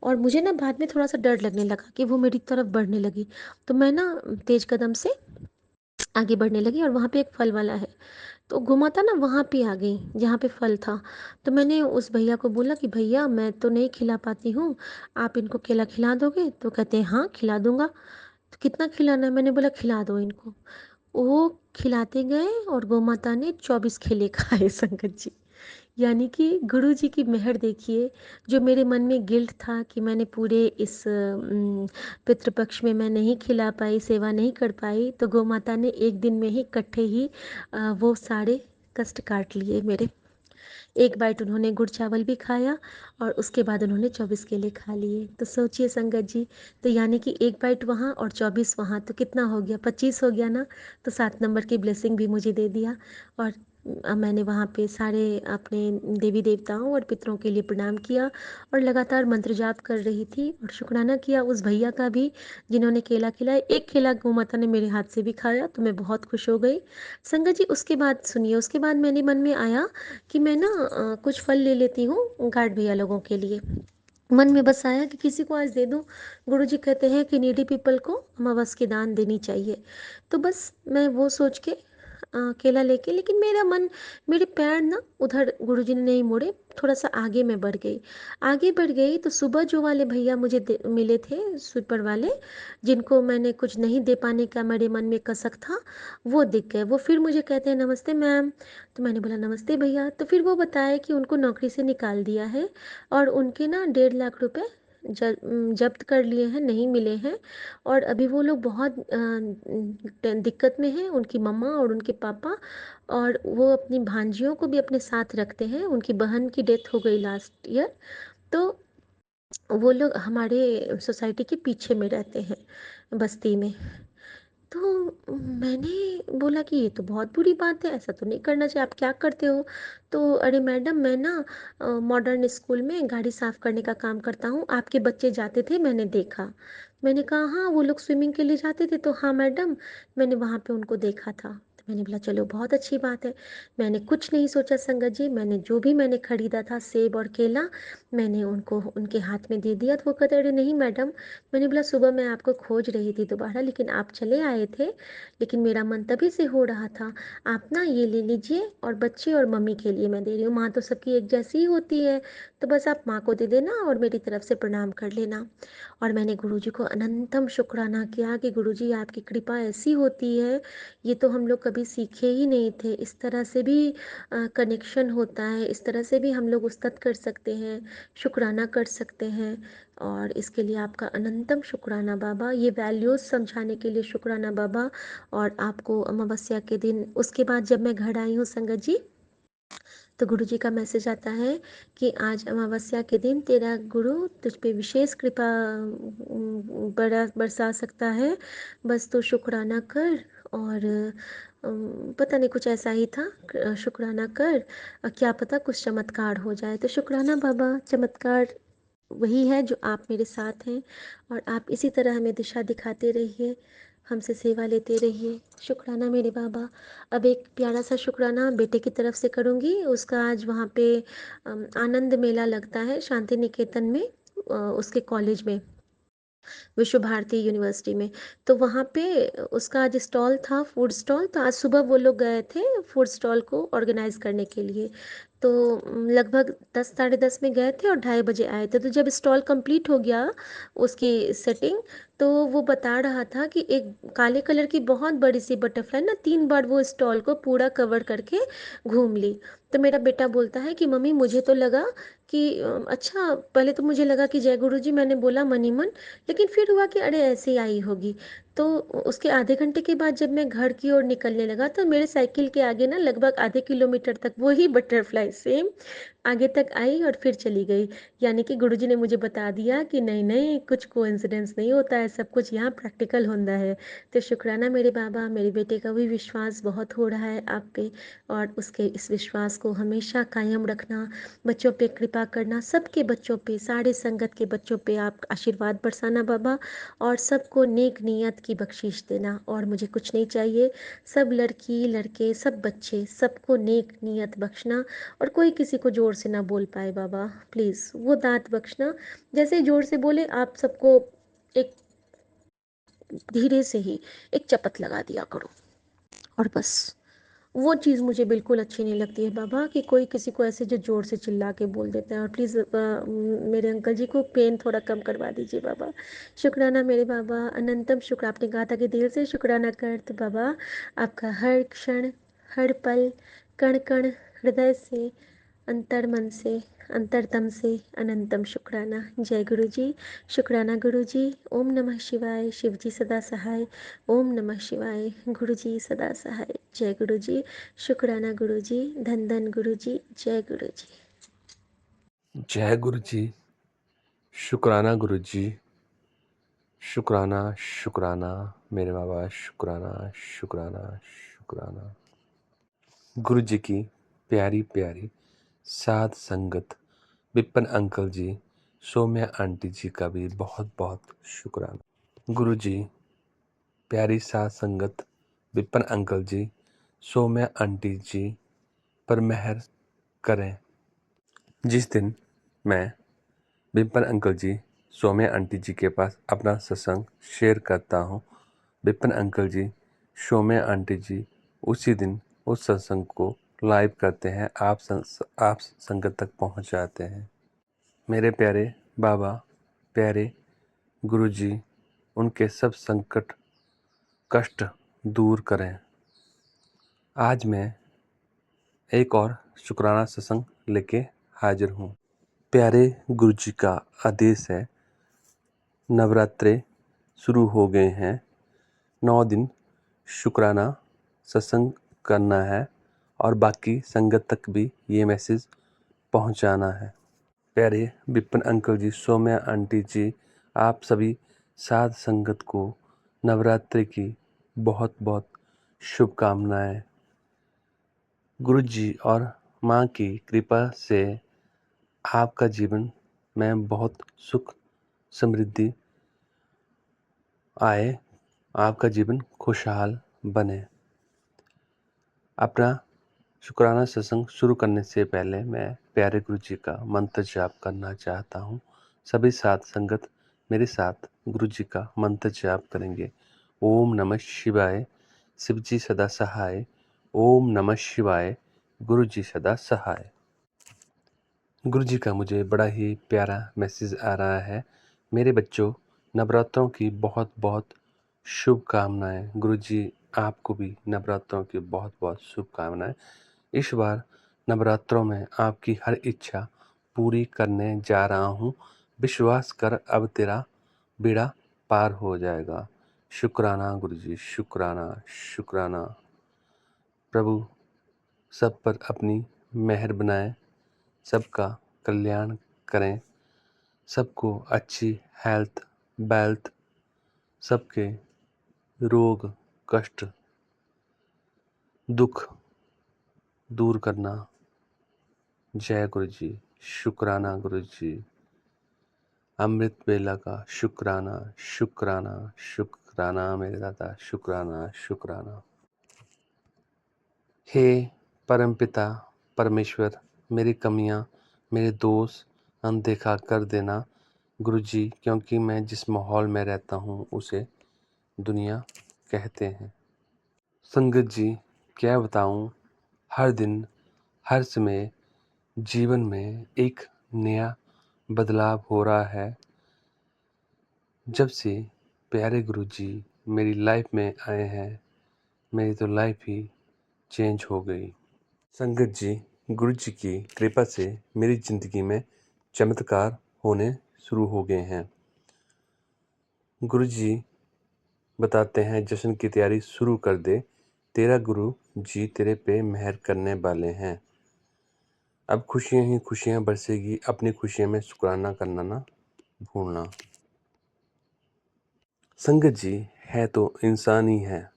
और मुझे ना बाद में थोड़ा सा डर लगने लगा कि वो मेरी तरफ बढ़ने लगी। तो मैं ना तेज कदम से आगे बढ़ने लगी और वहाँ पे एक फल वाला है, तो घुमाता ना वहाँ पे आ गई जहाँ पे फल था। तो मैंने उस भैया को बोला कि भैया मैं तो नहीं खिला पाती हूँ, आप इनको केला खिला दोगे? तो कहते हैं हाँ खिला दूंगा। तो कितना खिलाना है? मैंने बोला खिला दो इनको। वो खिलाते गए और गौ माता ने 24 केले खाए संगत जी। यानी कि गुरु जी की मेहर देखिए, जो मेरे मन में गिल्ट था कि मैंने पूरे इस पितृपक्ष में मैं नहीं खिला पाई, सेवा नहीं कर पाई, तो गौ माता ने एक दिन में ही इकट्ठे ही वो सारे कष्ट काट लिए मेरे। एक बाइट उन्होंने गुड़ चावल भी खाया और उसके बाद उन्होंने 24 केले खा लिए। तो सोचिए संगत जी, तो यानी कि एक बाइट वहाँ और 24 वहाँ, तो कितना हो गया? 25 हो गया ना। तो 7 नंबर की ब्लेसिंग भी मुझे दे दिया। और मैंने वहाँ पे सारे अपने देवी देवताओं और पितरों के लिए प्रणाम किया और लगातार मंत्र जाप कर रही थी और शुक्राना किया उस भैया का भी जिन्होंने केला खिलाया। एक केला गौ माता ने मेरे हाथ से भी खाया, तो मैं बहुत खुश हो गई। संगत जी, उसके बाद सुनिए, उसके बाद मेरे मन में आया कि मैं ना कुछ फल ले लेती हूँ गार्ड भैया लोगों के लिए। मन में बस आया कि किसी को आज दे दूँ। गुरुजी कहते हैं कि नीडी पीपल को अमावस की दान देनी चाहिए। तो बस मैं वो सोच के केला लेके, लेकिन मेरा मन, मेरे पैर ना उधर गुरुजी ने नहीं मोड़े, थोड़ा सा आगे मैं बढ़ गई। आगे बढ़ गई तो सुबह जो वाले भैया मुझे मिले थे, स्वीपर वाले, जिनको मैंने कुछ नहीं दे पाने का मेरे मन में कसक था, वो दिख गए। वो फिर मुझे कहते हैं नमस्ते मैम। तो मैंने बोला नमस्ते भैया। तो फिर वो बताया कि उनको नौकरी से निकाल दिया है और उनके ना 1.5 लाख रुपए जब्त कर लिए हैं, नहीं मिले हैं। और अभी वो लोग बहुत दिक्कत में हैं, उनकी मम्मा और उनके पापा। और वो अपनी भांजियों को भी अपने साथ रखते हैं, उनकी बहन की डेथ हो गई लास्ट ईयर। तो वो लोग हमारे सोसाइटी के पीछे में रहते हैं, बस्ती में। तो मैंने बोला कि ये तो बहुत बुरी बात है, ऐसा तो नहीं करना चाहिए, आप क्या करते हो? तो अरे मैडम, मैं ना मॉडर्न स्कूल में गाड़ी साफ करने का काम करता हूँ, आपके बच्चे जाते थे मैंने देखा। मैंने कहा हाँ वो लोग स्विमिंग के लिए जाते थे, तो हाँ मैडम, मैंने वहाँ पे उनको देखा था। तो मैंने बोला चलो बहुत अच्छी बात है। मैंने कुछ नहीं सोचा संगत जी, मैंने जो भी मैंने खरीदा था सेब और केला, मैंने उनको उनके हाथ में दे दिया। तो वो कहते अरे नहीं मैडम। मैंने बोला सुबह मैं आपको खोज रही थी दोबारा, लेकिन आप चले आए थे, लेकिन मेरा मन तभी से हो रहा था। आप ना ये ले लीजिए और बच्चे और मम्मी के लिए मैं दे रही हूँ, माँ तो सबकी एक जैसी ही होती है, तो बस आप माँ को दे देना और मेरी तरफ से प्रणाम कर लेना। और मैंने गुरुजी को अनंतम शुक्राना किया कि गुरुजी आपकी कृपा ऐसी होती है, ये तो हम लोग कभी सीखे ही नहीं थे। इस तरह से भी कनेक्शन होता है, इस तरह से भी हम लोग उस्तत कर सकते हैं, शुक्राना कर सकते हैं। और इसके लिए आपका अनंतम शुक्राना बाबा, ये वैल्यूज़ समझाने के लिए शुक्राना बाबा। और आपको अमावस्या के दिन, उसके बाद जब मैं घर आई हूँ संगत जी, तो गुरु जी का मैसेज आता है कि आज अमावस्या के दिन तेरा गुरु तुझ पे विशेष कृपा बरसा सकता है, बस तो शुक्राना कर। और पता नहीं कुछ ऐसा ही था, शुक्राना कर, क्या पता कुछ चमत्कार हो जाए। तो शुक्राना बाबा, चमत्कार वही है जो आप मेरे साथ हैं, और आप इसी तरह हमें दिशा दिखाते रहिए, हमसे सेवा लेते रहिए। शुक्राना मेरे बाबा। अब एक प्यारा सा शुक्राना बेटे की तरफ से करूँगी। उसका आज वहाँ पे आनंद मेला लगता है शांति निकेतन में, उसके कॉलेज में, विश्व भारती यूनिवर्सिटी में। तो वहाँ पे उसका आज स्टॉल था, फूड स्टॉल। तो आज सुबह वो लोग गए थे फूड स्टॉल को ऑर्गेनाइज करने के लिए। तो लगभग 10 साढ़े 10 में गए थे और 2:30 बजे आए थे। तो जब स्टॉल कंप्लीट हो गया उसकी सेटिंग, तो वो बता रहा था कि एक काले कलर की बहुत बड़ी सी बटरफ्लाई ना 3 बार वो स्टॉल को पूरा कवर करके घूम ली। तो मेरा बेटा बोलता है कि मम्मी मुझे तो लगा कि अच्छा, पहले तो मुझे लगा कि जय गुरु जी, मैंने बोला मनी मन, लेकिन फिर हुआ कि अरे ऐसे ही आई होगी। तो उसके आधे घंटे के बाद जब मैं घर की ओर निकलने लगा, तो मेरे साइकिल के आगे ना लगभग आधे किलोमीटर तक वही बटरफ्लाई सेम आगे तक आई और फिर चली गई। यानी कि गुरुजी ने मुझे बता दिया कि नहीं नहीं, कुछ कोइंसिडेंस नहीं होता है, सब कुछ यहाँ प्रैक्टिकल होता है। तो शुक्राना मेरे बाबा, मेरे बेटे का भी विश्वास बहुत हो रहा है आप पे, और उसके इस विश्वास को हमेशा कायम रखना, बच्चों पे कृपा करना, सबके बच्चों पे, सारे संगत के बच्चों पे आप आशीर्वाद बरसाना बाबा, और सबको नेक नियत की बख्शीश देना। और मुझे कुछ नहीं चाहिए, सब लड़की लड़के सब बच्चे सबको नेक नियत बख्शना, और कोई किसी को जोर से ना बोल पाए बाबा, प्लीज़ वो दांत बख्शना। जैसे जोर से बोले आप सबको एक धीरे से ही एक चपत लगा दिया करो, और बस वो चीज़ मुझे बिल्कुल अच्छी नहीं लगती है बाबा, कि कोई किसी को ऐसे जो ज़ोर से चिल्ला के बोल देता है। और प्लीज़ मेरे अंकल जी को पेन थोड़ा कम करवा दीजिए बाबा। शुक्राना मेरे बाबा, अनंतम शुक्र। आपने कहा था कि दिल से शुक्राना कर, तो बाबा आपका हर क्षण, हर पल, कण कण, हृदय से, अंतर मन से, अंतरतम से अनंतम शुक्राना। जय गुरु जी। शुक्राना गुरु जी। ओम नमः शिवाय। शिव जी सदा सहाय। ओम नमः शिवाय। गुरु जी सदा सहाय। जय गुरु जी। शुक्राना गुरु जी। धन धन गुरु जी। जय गुरु जी। जय गुरु जी। शुक्राना गुरु जी। शुक्राना शुक्राना मेरे बाबा, शुक्राना शुक्राना शुक्राना। गुरु जी की प्यारी प्यारी साध संगत, विपिन अंकल जी, सौम्या आंटी जी का भी बहुत बहुत शुक्राना। गुरु जी प्यारी साध संगत, विपिन अंकल जी, सौम्या आंटी जी पर मेहर करें। जिस दिन मैं विपिन अंकल जी, सौम्या आंटी जी के पास अपना सत्संग शेयर करता हूँ, विपिन अंकल जी, सौम्या आंटी जी उसी दिन उस सत्संग को लाइव करते हैं, आप संगत तक पहुँच जाते हैं। मेरे प्यारे बाबा, प्यारे गुरु जी उनके सब संकट कष्ट दूर करें। आज मैं एक और शुक्राना सत्संग लेके हाजिर हूँ। प्यारे गुरु जी का आदेश है, नवरात्रे शुरू हो गए हैं, 9 दिन शुक्राना सत्संग करना है और बाकी संगत तक भी ये मैसेज पहुंचाना है। प्यारे विपिन अंकल जी, सौम्या आंटी जी, आप सभी साध संगत को नवरात्रि की बहुत बहुत शुभकामनाएं। गुरु जी और माँ की कृपा से आपका जीवन में बहुत सुख समृद्धि आए, आपका जीवन खुशहाल बने। अपना शुक्राना सत्संग शुरू करने से पहले मैं प्यारे गुरु जी का मंत्र जाप करना चाहता हूँ। सभी साथ संगत मेरे साथ गुरु जी का मंत्र जाप करेंगे। ओम नमः शिवाय, शिव जी सदा सहाय। ओम नमः शिवाय, गुरु जी सदा सहाय। गुरु जी का मुझे बड़ा ही प्यारा मैसेज आ रहा है। मेरे बच्चों, नवरात्रों की बहुत बहुत शुभकामनाएं। गुरु जी आपको भी नवरात्रों की बहुत बहुत शुभकामनाएं। इस बार नवरात्रों में आपकी हर इच्छा पूरी करने जा रहा हूँ। विश्वास कर, अब तेरा बेड़ा पार हो जाएगा। शुक्राना गुरु जी, शुक्राना शुक्राना। प्रभु सब पर अपनी मेहर बनाए, सबका कल्याण करें, सबको अच्छी हेल्थ, वेल्थ, सबके रोग कष्ट दुख दूर करना। जय गुरु जी। शुक्राना गुरु जी। अमृत वेला का शुक्राना, शुक्राना, शुक्राना मेरे दादा, शुक्राना, शुक्राना। हे परमपिता परमेश्वर, मेरी कमियां, मेरे दोष अनदेखा कर देना गुरु जी, क्योंकि मैं जिस माहौल में रहता हूँ उसे दुनिया कहते हैं। संगत जी, क्या बताऊं, हर दिन हर समय जीवन में एक नया बदलाव हो रहा है। जब से प्यारे गुरु जी मेरी लाइफ में आए हैं, मेरी तो लाइफ ही चेंज हो गई। संगत जी, गुरु जी की कृपा से मेरी ज़िंदगी में चमत्कार होने शुरू हो गए हैं। गुरु जी बताते हैं, जश्न की तैयारी शुरू कर दे, तेरा गुरु जी तेरे पे मेहर करने वाले हैं। अब खुशियाँ ही खुशियाँ बरसेगी, अपनी खुशियों में शुक्राना करना ना भूलना। संगत जी, है तो इंसान ही है।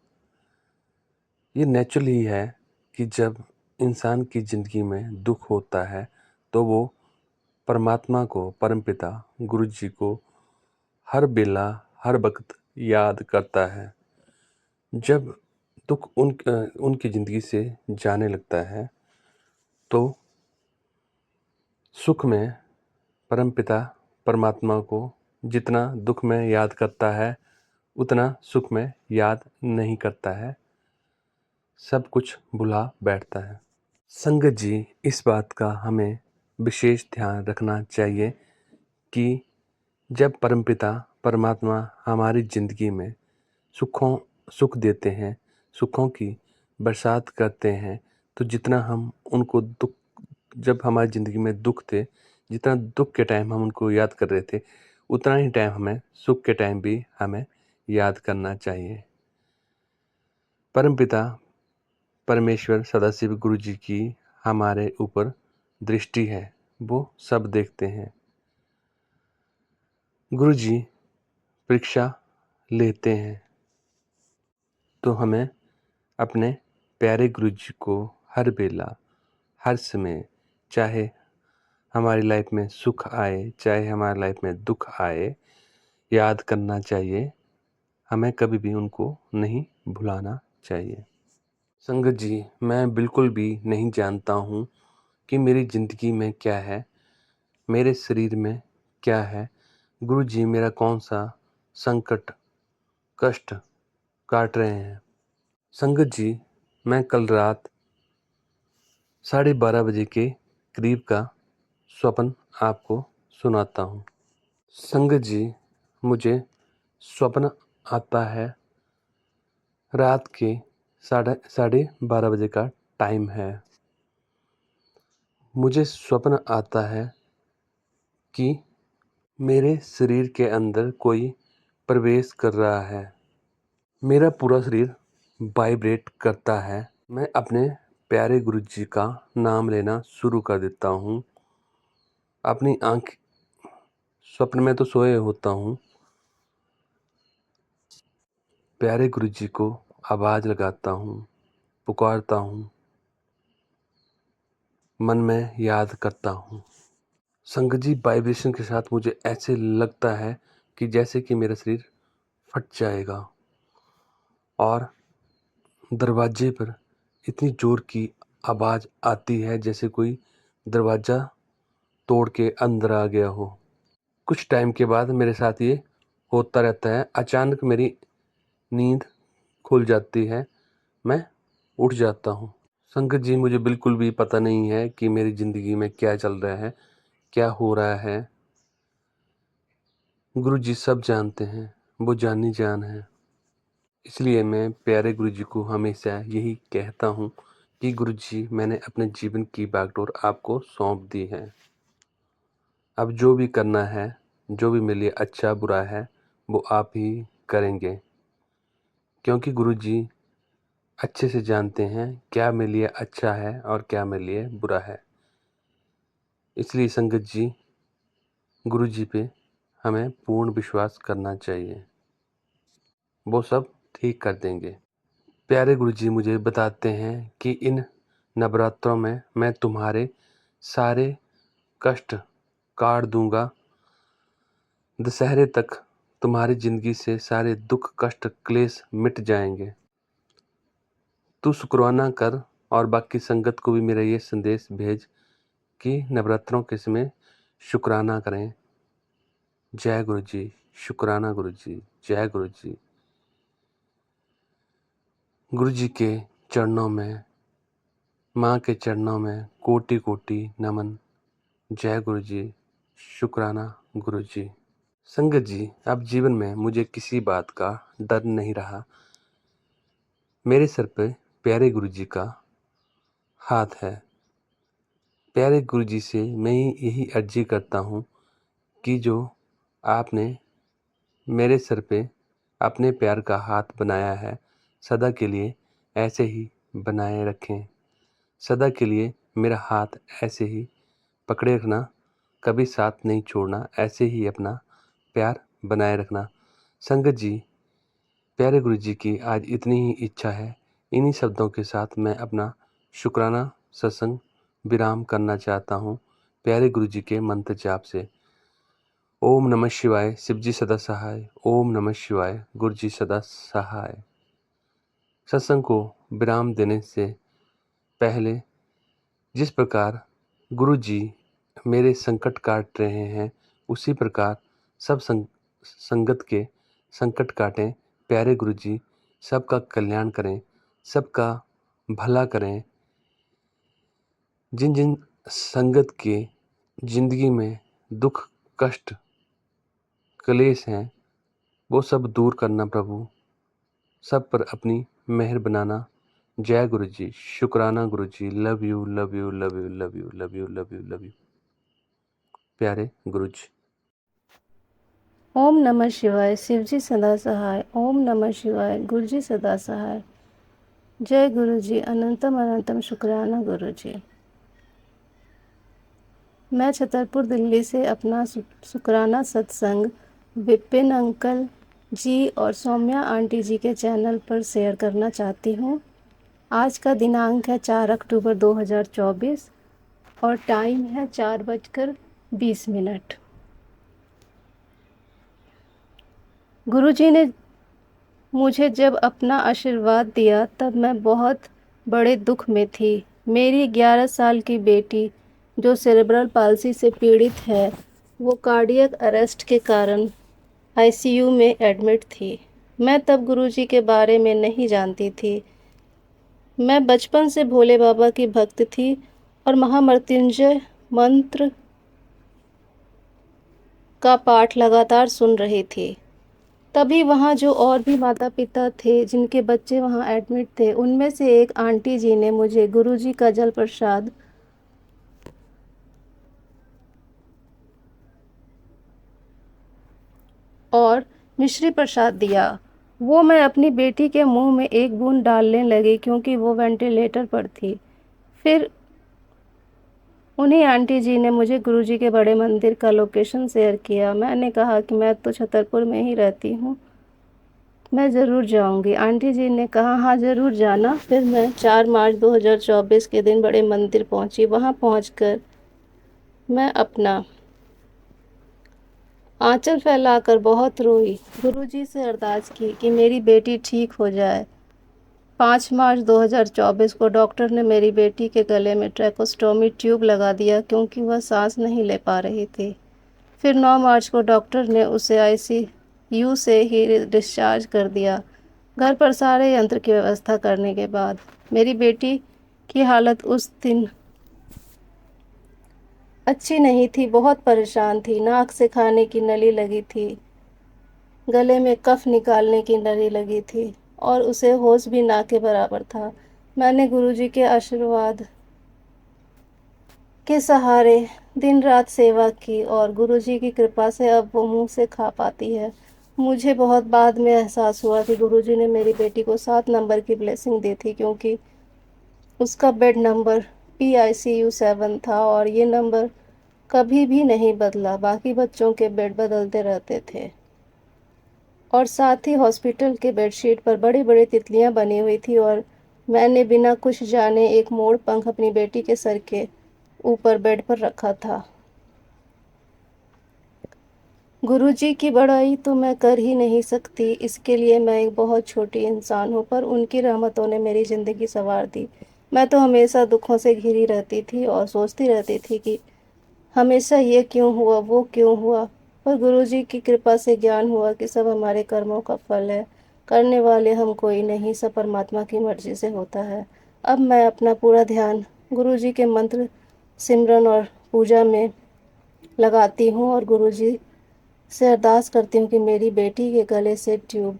ये नेचुरल ही है कि जब इंसान की ज़िंदगी में दुख होता है तो वो परमात्मा को, परमपिता गुरु जी को हर बेला हर वक्त याद करता है। जब दुख उनकी ज़िंदगी से जाने लगता है तो सुख में परमपिता परमात्मा को जितना दुख में याद करता है उतना सुख में याद नहीं करता है, सब कुछ भुला बैठता है। संगत जी, इस बात का हमें विशेष ध्यान रखना चाहिए कि जब परमपिता परमात्मा हमारी ज़िंदगी में सुख देते हैं, सुखों की बरसात करते हैं, तो जितना हम उनको दुख, जब हमारी ज़िंदगी में दुख थे, जितना दुख के टाइम हम उनको याद कर रहे थे, उतना ही टाइम हमें सुख के टाइम भी हमें याद करना चाहिए। परमपिता परमेश्वर सदाशिव गुरु जी की हमारे ऊपर दृष्टि है, वो सब देखते हैं। गुरु जी परीक्षा लेते हैं तो हमें अपने प्यारे गुरु जी को हर बेला हर समय, चाहे हमारी लाइफ में सुख आए चाहे हमारी लाइफ में दुख आए, याद करना चाहिए। हमें कभी भी उनको नहीं भुलाना चाहिए। संगत जी, मैं बिल्कुल भी नहीं जानता हूँ कि मेरी ज़िंदगी में क्या है, मेरे शरीर में क्या है, गुरु जी मेरा कौन सा संकट कष्ट काट रहे हैं। संगत जी, मैं कल रात 12:30 के करीब का स्वप्न आपको सुनाता हूँ। संगत जी, मुझे स्वप्न आता है, रात के साढ़े साढ़े 12 का टाइम है। मुझे स्वप्न आता है कि मेरे शरीर के अंदर कोई प्रवेश कर रहा है। मेरा पूरा शरीर वाइब्रेट करता है। मैं अपने प्यारे गुरु जी का नाम लेना शुरू कर देता हूँ। अपनी आँख, स्वप्न में तो सोए होता हूँ, प्यारे गुरु जी को आवाज़ लगाता हूँ, पुकारता हूँ, मन में याद करता हूँ। संगत जी, वाइब्रेशन के साथ मुझे ऐसे लगता है कि जैसे कि मेरा शरीर फट जाएगा और दरवाजे पर इतनी ज़ोर की आवाज़ आती है जैसे कोई दरवाज़ा तोड़ के अंदर आ गया हो। कुछ टाइम के बाद मेरे साथ ये होता रहता है। अचानक मेरी नींद खुल जाती है, मैं उठ जाता हूँ। संगत जी, मुझे बिल्कुल भी पता नहीं है कि मेरी ज़िंदगी में क्या चल रहा है, क्या हो रहा है। गुरु जी सब जानते हैं, वो जानी जान है। इसलिए मैं प्यारे गुरु जी को हमेशा यही कहता हूँ कि गुरु जी, मैंने अपने जीवन की बागडोर आपको सौंप दी है। अब जो भी करना है, जो भी मेरे लिए अच्छा बुरा है, वो आप ही करेंगे, क्योंकि गुरु जी अच्छे से जानते हैं क्या मेरे लिए अच्छा है और क्या मेरे लिए बुरा है। इसलिए संगत जी, गुरु जी पे हमें पूर्ण विश्वास करना चाहिए, वो सब ठीक कर देंगे। प्यारे गुरुजी मुझे बताते हैं कि इन नवरात्रों में मैं तुम्हारे सारे कष्ट काट दूंगा। दशहरे तक तुम्हारी जिंदगी से सारे दुख कष्ट क्लेश मिट जाएंगे। तू शुक्राना कर और बाकी संगत को भी मेरा ये संदेश भेज कि नवरात्रों के समय शुक्राना करें। जय गुरुजी। शुक्राना गुरुजी। जय गुरुजी। गुरुजी के चरणों में, माँ के चरणों में कोटि कोटि नमन। जय गुरुजी। शुक्राना गुरुजी। संगत जी, अब जीवन में मुझे किसी बात का डर नहीं रहा। मेरे सर पे प्यारे गुरुजी का हाथ है। प्यारे गुरुजी से मैं यही अर्जी करता हूँ कि जो आपने मेरे सर पे अपने प्यार का हाथ बनाया है, सदा के लिए ऐसे ही बनाए रखें। सदा के लिए मेरा हाथ ऐसे ही पकड़े रखना, कभी साथ नहीं छोड़ना, ऐसे ही अपना प्यार बनाए रखना। संगत जी, प्यारे गुरुजी की आज इतनी ही इच्छा है। इन्हीं शब्दों के साथ मैं अपना शुक्राना सत्संग विराम करना चाहता हूँ प्यारे गुरुजी के मंत्र जाप से। ओम नमः शिवाय। शिवजी सदा सहाय। ओम नमः शिवाय। गुरुजी सदा सहाय। सत्संग को विराम देने से पहले जिस प्रकार गुरुजी मेरे संकट काट रहे हैं, उसी प्रकार सब संगत के संकट काटें। प्यारे गुरुजी सबका कल्याण करें, सबका भला करें। जिन जिन संगत के जिंदगी में दुख कष्ट क्लेश हैं, वो सब दूर करना प्रभु। सब पर अपनी मेहर बनाना। जय गुरुजी। शुक्राना Guruji. Love you love you love you love you love you love you love you. प्यारे गुरुजी। ओम नमः शिवाय। शिवजी सदा सहाय। ओम नमः शिवाय। गुरुजी सदा सहाय। जय गुरुजी। अनंतम अनंतम शुक्राना गुरुजी। मैं छतरपुर दिल्ली से अपना शुक्राना सत्संग विपिन अंकल जी और सौम्या आंटी जी के चैनल पर शेयर करना चाहती हूँ। आज का दिनांक है 4 अक्टूबर 2024 और टाइम है 4:20। गुरुजी ने मुझे जब अपना आशीर्वाद दिया तब मैं बहुत बड़े दुख में थी। मेरी 11 साल की बेटी जो सेरेब्रल पाल्सी से पीड़ित है, वो कार्डियक अरेस्ट के कारण आईसीयू में एडमिट थी। मैं तब गुरुजी के बारे में नहीं जानती थी। मैं बचपन से भोले बाबा की भक्त थी और महामृत्युंजय मंत्र का पाठ लगातार सुन रही थी। तभी वहाँ जो और भी माता पिता थे जिनके बच्चे वहाँ एडमिट थे, उनमें से एक आंटी जी ने मुझे गुरुजी का जल प्रसाद और मिश्री प्रसाद दिया। वो मैं अपनी बेटी के मुंह में एक बूंद डालने लगी क्योंकि वो वेंटिलेटर पर थी। फिर उन्हीं आंटी जी ने मुझे गुरुजी के बड़े मंदिर का लोकेशन शेयर किया। मैंने कहा कि मैं तो छतरपुर में ही रहती हूँ, मैं ज़रूर जाऊंगी। आंटी जी ने कहा हाँ ज़रूर जाना। फिर मैं 4 मार्च 2024 के दिन बड़े मंदिर पहुंची। वहां पहुंचकर मैं अपना आंचल फैलाकर बहुत रोई। गुरुजी से अरदास की कि मेरी बेटी ठीक हो जाए। 5 मार्च 2024 को डॉक्टर ने मेरी बेटी के गले में ट्रैकोस्टोमी ट्यूब लगा दिया क्योंकि वह सांस नहीं ले पा रही थी। फिर 9 मार्च को डॉक्टर ने उसे आईसीयू से ही डिस्चार्ज कर दिया। घर पर सारे यंत्र की व्यवस्था करने के बाद मेरी बेटी की हालत उस दिन अच्छी नहीं थी, बहुत परेशान थी। नाक से खाने की नली लगी थी, गले में कफ निकालने की नली लगी थी और उसे होश भी ना के बराबर था। मैंने गुरुजी के आशीर्वाद के सहारे दिन रात सेवा की और गुरुजी की कृपा से अब वो मुंह से खा पाती है। मुझे बहुत बाद में एहसास हुआ कि गुरुजी ने मेरी बेटी को 7 नंबर की ब्लेसिंग दी थी क्योंकि उसका बेड नंबर PICU 7 था और ये नंबर कभी भी नहीं बदला। बाकी बच्चों के बेड बदलते रहते थे और साथ ही हॉस्पिटल के बेडशीट पर बड़ी-बड़ी तितलियां बनी हुई थी और मैंने बिना कुछ जाने एक मोर पंख अपनी बेटी के सर के ऊपर बेड पर रखा था। गुरुजी की बड़ाई तो मैं कर ही नहीं सकती, इसके लिए मैं एक बहुत छोटी इंसान हूँ, पर उनकी रहमतों ने मेरी ज़िंदगी संवार दी। मैं तो हमेशा दुखों से घिरी रहती थी और सोचती रहती थी कि हमेशा ये क्यों हुआ, वो क्यों हुआ। पर गुरुजी की कृपा से ज्ञान हुआ कि सब हमारे कर्मों का फल है। करने वाले हम कोई नहीं, सब परमात्मा की मर्जी से होता है। अब मैं अपना पूरा ध्यान गुरुजी के मंत्र सिमरन और पूजा में लगाती हूँ और गुरुजी से अरदास करती हूँ कि मेरी बेटी के गले से ट्यूब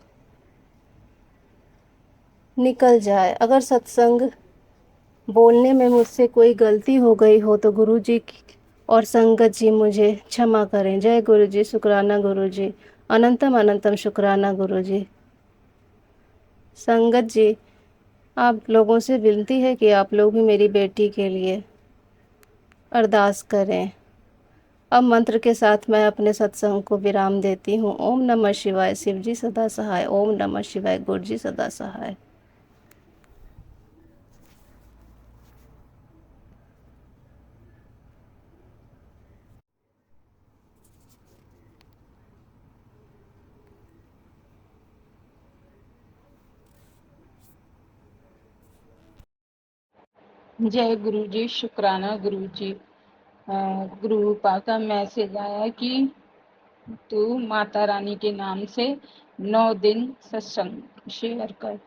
निकल जाए। अगर सत्संग बोलने में मुझसे कोई गलती हो गई हो तो गुरुजी और संगत जी मुझे क्षमा करें। जय गुरुजी, शुक्राना गुरुजी, अनंतम अनंतम शुक्राना गुरुजी। संगत जी, आप लोगों से विनती है कि आप लोग भी मेरी बेटी के लिए अरदास करें। अब मंत्र के साथ मैं अपने सत्संग को विराम देती हूँ। ओम नमः शिवाय। शिव जी सदा सहाय। ओम नमः शिवाय। गुरु जी सदा सहाय। जय गुरु जी, शुक्राना गुरु जी। गुरु रूपा का मैसेज आया कि तू माता रानी के नाम से 9 दिन सत्संग शेयर कर।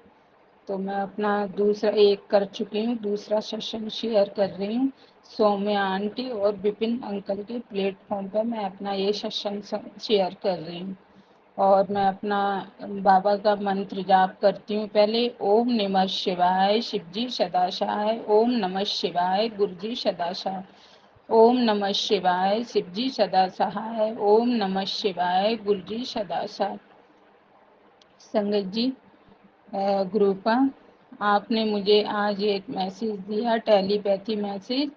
तो मैं अपना दूसरा एक कर चुकी हूँ, दूसरा सेशन शेयर कर रही हूँ। सौम्या आंटी और विपिन अंकल के प्लेटफॉर्म पर मैं अपना ये सेशन शेयर कर रही हूँ। और मैं अपना बाबा का मंत्र जाप करती हूँ। पहले ओम नमः शिवाय, शिवजी सदा सहाय। ओम नमः शिवाय, गुरुजी सदा सहाय। ओम नमः शिवाय, शिवजी सदा सहाय। ओम नमः शिवाय, गुरुजी सदा सहाय। संगत जी, ग्रुपा, आपने मुझे आज एक मैसेज दिया, टेलीपैथी मैसेज,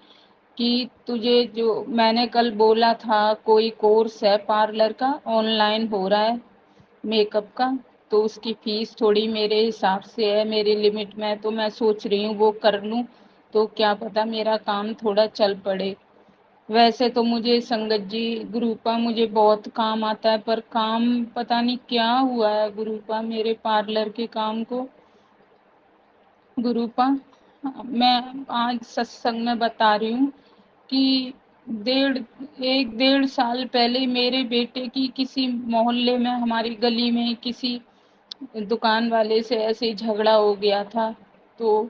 कि तुझे जो मैंने कल बोला था कोई कोर्स है पार्लर का, ऑनलाइन हो रहा है मेकअप का, तो उसकी फीस थोड़ी मेरे हिसाब से है, मेरी लिमिट में है, तो मैं सोच रही हूँ वो कर लूँ, तो क्या पता मेरा काम थोड़ा चल पड़े। वैसे तो मुझे संगत जी गुरुपा मुझे बहुत काम आता है, पर काम पता नहीं क्या हुआ है गुरुपा मेरे पार्लर के काम को। गुरुपा, मैं आज सत्संग में बता रही हूँ कि 1.5 साल पहले मेरे बेटे की किसी मोहल्ले में, हमारी गली में किसी दुकान वाले से ऐसे ही झगड़ा हो गया था। तो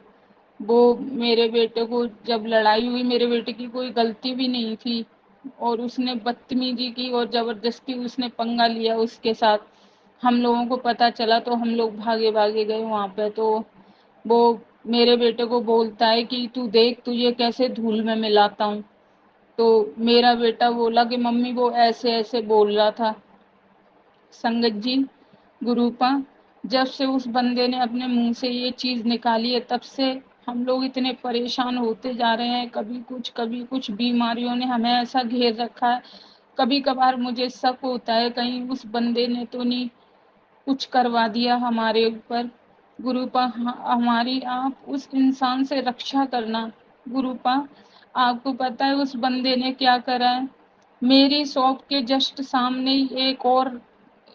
वो मेरे बेटे को, जब लड़ाई हुई, मेरे बेटे की कोई गलती भी नहीं थी और उसने बदतमीजी की और जबरदस्ती उसने पंगा लिया उसके साथ। हम लोगों को पता चला तो हम लोग भागे भागे गए वहाँ पे। तो वो मेरे बेटे को बोलता है कि तू देख तुझे कैसे धूल में मिलाता हूँ। तो मेरा बेटा बोला कि मम्मी वो ऐसे ऐसे बोल रहा था। संगत जी, गुरुपा, जब से उस बंदे ने अपने मुंह से ये चीज निकाली है तब से हम लोग इतने परेशान होते जा रहे हैं। कभी कुछ बीमारियों ने हमें ऐसा घेर रखा है। कभी कभार मुझे शक होता है कहीं उस बंदे ने तो नहीं कुछ करवा दिया हमारे ऊपर। गुरुपा, हमारी आप उस इंसान से रक्षा करना। गुरुपा, आपको पता है उस बंदे ने क्या करा है? मेरी शॉप के जस्ट सामने ही एक और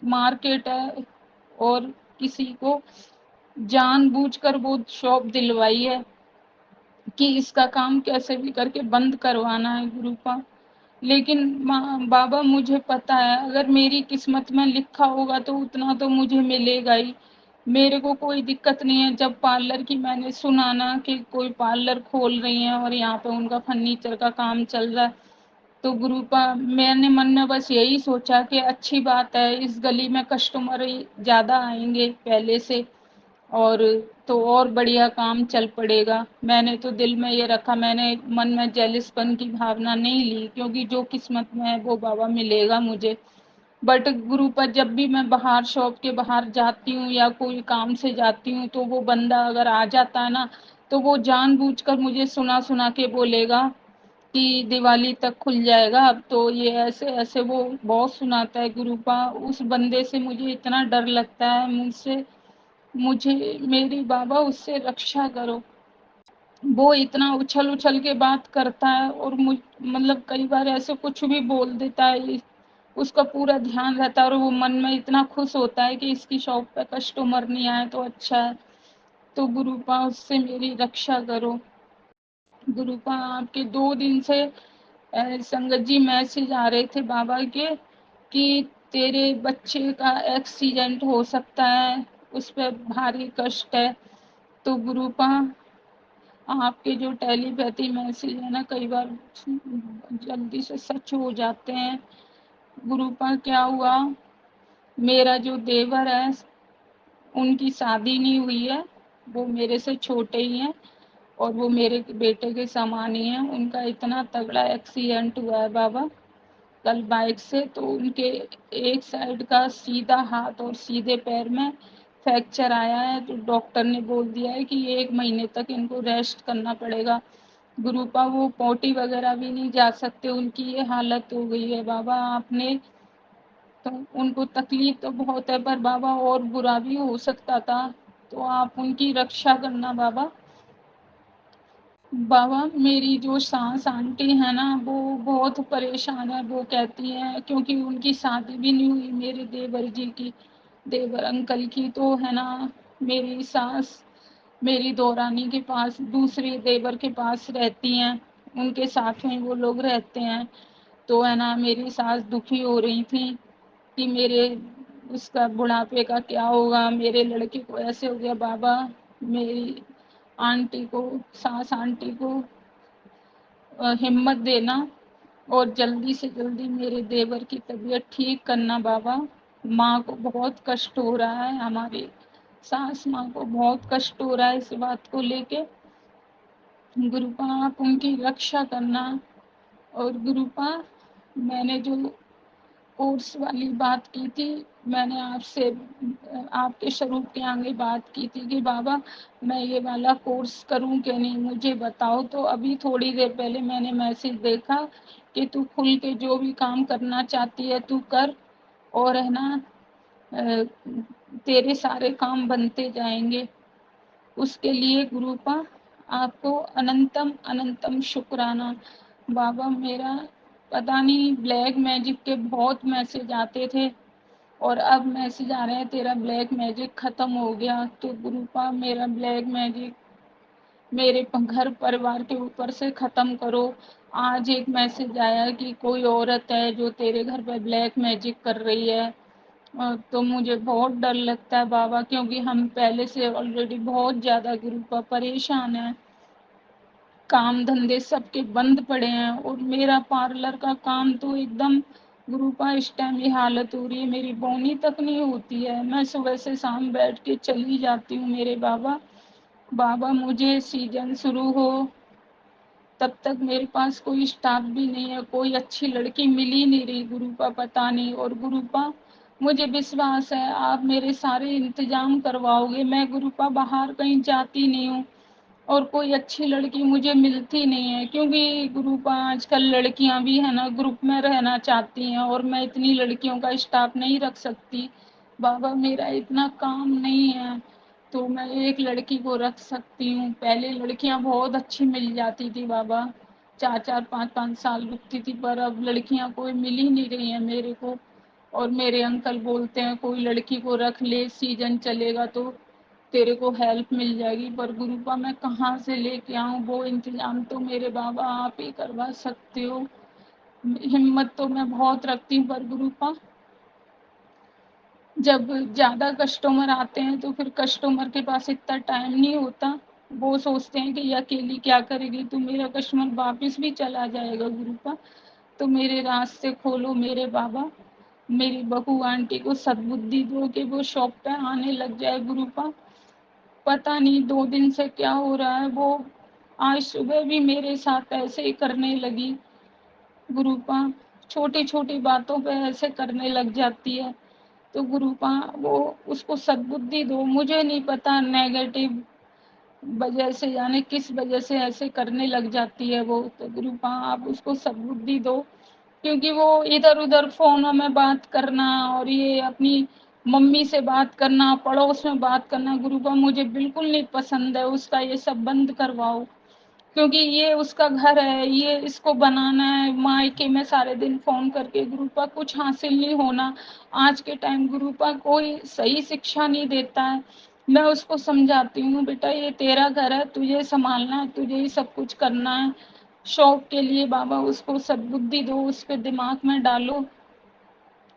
मार्केट है और किसी को जानबूझकर वो शॉप दिलवाई है कि इसका काम कैसे भी करके बंद करवाना है गुरुपा। लेकिन बाबा, मुझे पता है अगर मेरी किस्मत में लिखा होगा तो उतना तो मुझे मिलेगा ही। मेरे को कोई दिक्कत नहीं है। जब पार्लर की मैंने सुना ना कि कोई पार्लर खोल रही है और यहाँ पे उनका फर्नीचर का काम चल रहा है, तो गुरुपा मैंने मन में बस यही सोचा कि अच्छी बात है, इस गली में कस्टमर ज़्यादा आएंगे पहले से, और तो और बढ़िया काम चल पड़ेगा। मैंने तो दिल में ये रखा, मैंने मन में जेलिसपन की भावना नहीं ली, क्योंकि जो किस्मत में है वो बाबा मिलेगा मुझे। बट गुरु पर जब भी मैं बाहर शॉप के बाहर जाती हूँ या कोई काम से जाती हूँ तो वो बंदा अगर आ जाता है ना, तो वो जानबूझकर मुझे सुना सुना के बोलेगा कि दिवाली तक खुल जाएगा, अब तो ये ऐसे ऐसे वो बहुत सुनाता है गुरुपा। उस बंदे से मुझे इतना डर लगता है, मुझे मेरी बाबा उससे रक्षा करो। वो इतना उछल उछल के बात करता है और मतलब कई बार ऐसे कुछ भी बोल देता है। उसका पूरा ध्यान रहता है और वो मन में इतना खुश होता है कि इसकी शॉप पे कस्टमर नहीं आए तो अच्छा है। तो गुरुपा उससे मेरी रक्षा करो। गुरुपा आपके 2 दिन से संगत जी मैसेज आ रहे थे बाबा के कि तेरे बच्चे का एक्सीडेंट हो सकता है, उस पर भारी कष्ट है। तो गुरुपा आपके जो टेलीपैथी मैसेज है ना, कई बार जल्दी से सच हो जाते हैं। गुरुपा क्या हुआ, मेरा जो देवर है उनकी शादी नहीं हुई है, वो मेरे से छोटे ही हैं और वो मेरे बेटे के समान ही हैं। उनका इतना तगड़ा एक्सीडेंट हुआ है बाबा कल बाइक से, तो उनके एक साइड का सीधा हाथ और सीधे पैर में फ्रैक्चर आया है। तो डॉक्टर ने बोल दिया है कि 1 महीने तक इनको रेस्ट करना पड़ेगा। गुरुपा वो पोटी वगैरह भी नहीं जा सकते, उनकी ये हालत हो गई है बाबा। आपने तो उनको तकलीफ तो बहुत है, पर बाबा और बुरा भी हो सकता था, तो आप उनकी रक्षा करना बाबा। बाबा मेरी जो सास आंटी है ना, वो बहुत परेशान है। वो कहती हैं, क्योंकि उनकी शादी भी नहीं हुई मेरे देवर जी की, देवर अंकल की, तो है ना मेरी सास मेरी दौरानी के पास दूसरी देवर के पास रहती हैं, उनके साथ में वो लोग रहते हैं। तो है ना मेरी सास दुखी हो रही थी कि मेरे उसका बुढ़ापे का क्या होगा, मेरे लड़के को ऐसे हो गया बाबा। मेरी आंटी को, सास आंटी को हिम्मत देना और जल्दी से जल्दी मेरे देवर की तबीयत ठीक करना बाबा। माँ को बहुत कष्ट हो रहा है, हमारी सास माँ को बहुत कष्ट हो रहा है इस बात को लेके। गुरुपा आप उनकी रक्षा करना। और गुरुपा मैंने जो कोर्स वाली बात की थी, मैंने आपसे आपके स्वरूप के आगे बात की थी कि बाबा मैं ये वाला कोर्स करूं कि नहीं, मुझे बताओ। तो अभी थोड़ी देर पहले मैंने मैसेज देखा कि तू खुल के जो भी काम करना चाहती है तू कर, और है ना तेरे सारे काम बनते जाएंगे। उसके लिए गुरुपा आपको अनंतम अनंतम शुक्राना। बाबा मेरा पता नहीं, ब्लैक मैजिक के बहुत मैसेज आते थे और अब मैसेज आ रहे हैं तेरा ब्लैक मैजिक खत्म हो गया। तो गुरुपा मेरा ब्लैक मैजिक मेरे घर परिवार के ऊपर से खत्म करो। आज एक मैसेज आया कि कोई औरत है जो तेरे घर पे ब्लैक मैजिक कर रही है। तो मुझे बहुत डर लगता है बाबा, क्योंकि हम पहले से ऑलरेडी बहुत ज़्यादा गुरुपा परेशान हैं। काम धंधे सबके बंद पड़े हैं और मेरा पार्लर का काम तो एकदम गुरुपा इस टाइम ये हालत हो रही है, मेरी बोनी तक नहीं होती है। मैं सुबह से शाम बैठ के चली जाती हूँ मेरे बाबा। बाबा मुझे सीजन शुरू हो तब तक मेरे पास कोई स्टाफ भी नहीं है, कोई अच्छी लड़की मिल ही नहीं रही गुरुपा, पता नहीं। और गुरुपा मुझे विश्वास है आप मेरे सारे इंतजाम करवाओगे। मैं गुरुपा बाहर कहीं जाती नहीं हूँ और कोई अच्छी लड़की मुझे मिलती नहीं है, क्योंकि ग्रुप आजकल लड़कियां भी है ना ग्रुप में रहना चाहती हैं और मैं इतनी लड़कियों का स्टाफ नहीं रख सकती बाबा, मेरा इतना काम नहीं है। तो मैं एक लड़की को रख सकती हूँ। पहले लड़कियां बहुत अच्छी मिल जाती थी बाबा, 4-4 5-5 साल रुकती थी, पर अब लड़कियां कोई मिल ही नहीं रही हैं मेरे को। और मेरे अंकल बोलते हैं कोई लड़की को रख ले, सीजन चलेगा तो तेरे को हेल्प मिल जाएगी। पर गुरुपा मैं कहाँ से लेके आऊँ, वो इंतजाम तो मेरे बाबा आप ही करवा सकते हो। हिम्मत तो मैं बहुत रखती हूँ, पर गुरुपा जब ज़्यादा कस्टमर आते हैं तो फिर कस्टमर के पास इतना टाइम नहीं होता। वो सोचते हैं कि ये अकेली क्या करेगी, तो मेरा कस्टमर वापस भी चला जाएगा गुरुपा। तो मेरे रास्ते खोलो मेरे बाबा, मेरी बहू आंटी को सद्बुद्धि दो कि वो शॉप पे आने लग जाए गुरुपा। पता नहीं 2 दिन से क्या हो रहा है, वो आज सुबह भी मेरे साथ ऐसे ही करने लगी गुरुपा, छोटी छोटी बातों पे ऐसे करने लग जाती है। तो गुरुपा वो उसको सद्बुद्धि दो, मुझे नहीं पता नेगेटिव वजह से, यानी किस वजह से ऐसे करने लग जाती है वो। तो गुरुपा आप उसको सद्बुद्धि दो, क्योंकि वो इधर-उधर फ़ोनों में बात करना और ये अपनी मम्मी से बात करना, पड़ोस में बात करना, गुरुपा मुझे बिल्कुल नहीं पसंद है, उसका ये सब बंद करवाओ। क्योंकि ये उसका घर है, ये इसको बनाना है, मायके में सारे दिन फ़ोन करके गुरुपा कुछ हासिल नहीं होना। आज के टाइम गुरुपा कोई सही शिक्षा नहीं देता है। मैं उसको समझाती हूँ, बेटा ये तेरा घर है, तुझे सँभालना है, तुझे ही सब कुछ करना है। शौक के लिए बाबा उसको सद्बुद्धि दो, उसके दिमाग में डालो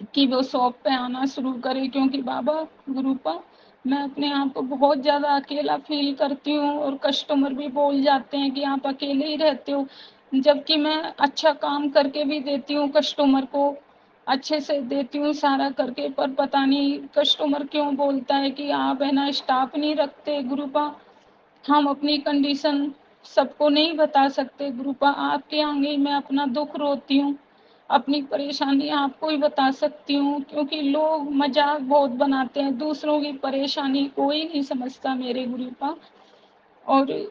कि वो शॉप पे आना शुरू करे। क्योंकि बाबा गुरुपा मैं अपने आप को बहुत ज़्यादा अकेला फ़ील करती हूँ और कस्टमर भी बोल जाते हैं कि आप अकेले ही रहते हो। जबकि मैं अच्छा काम करके भी देती हूँ कस्टमर को, अच्छे से देती हूँ सारा करके, पर पता नहीं कस्टमर क्यों बोलता है कि आप है ना स्टाफ नहीं रखते। गुरुपा हम अपनी कंडीशन सबको नहीं बता सकते गुरुपा, आपके आगे मैं अपना दुख रोती हूँ, अपनी परेशानी आपको ही बता सकती हूँ। क्योंकि लोग मजाक बहुत बनाते हैं, दूसरों की परेशानी कोई नहीं समझता मेरे गुरुपा। और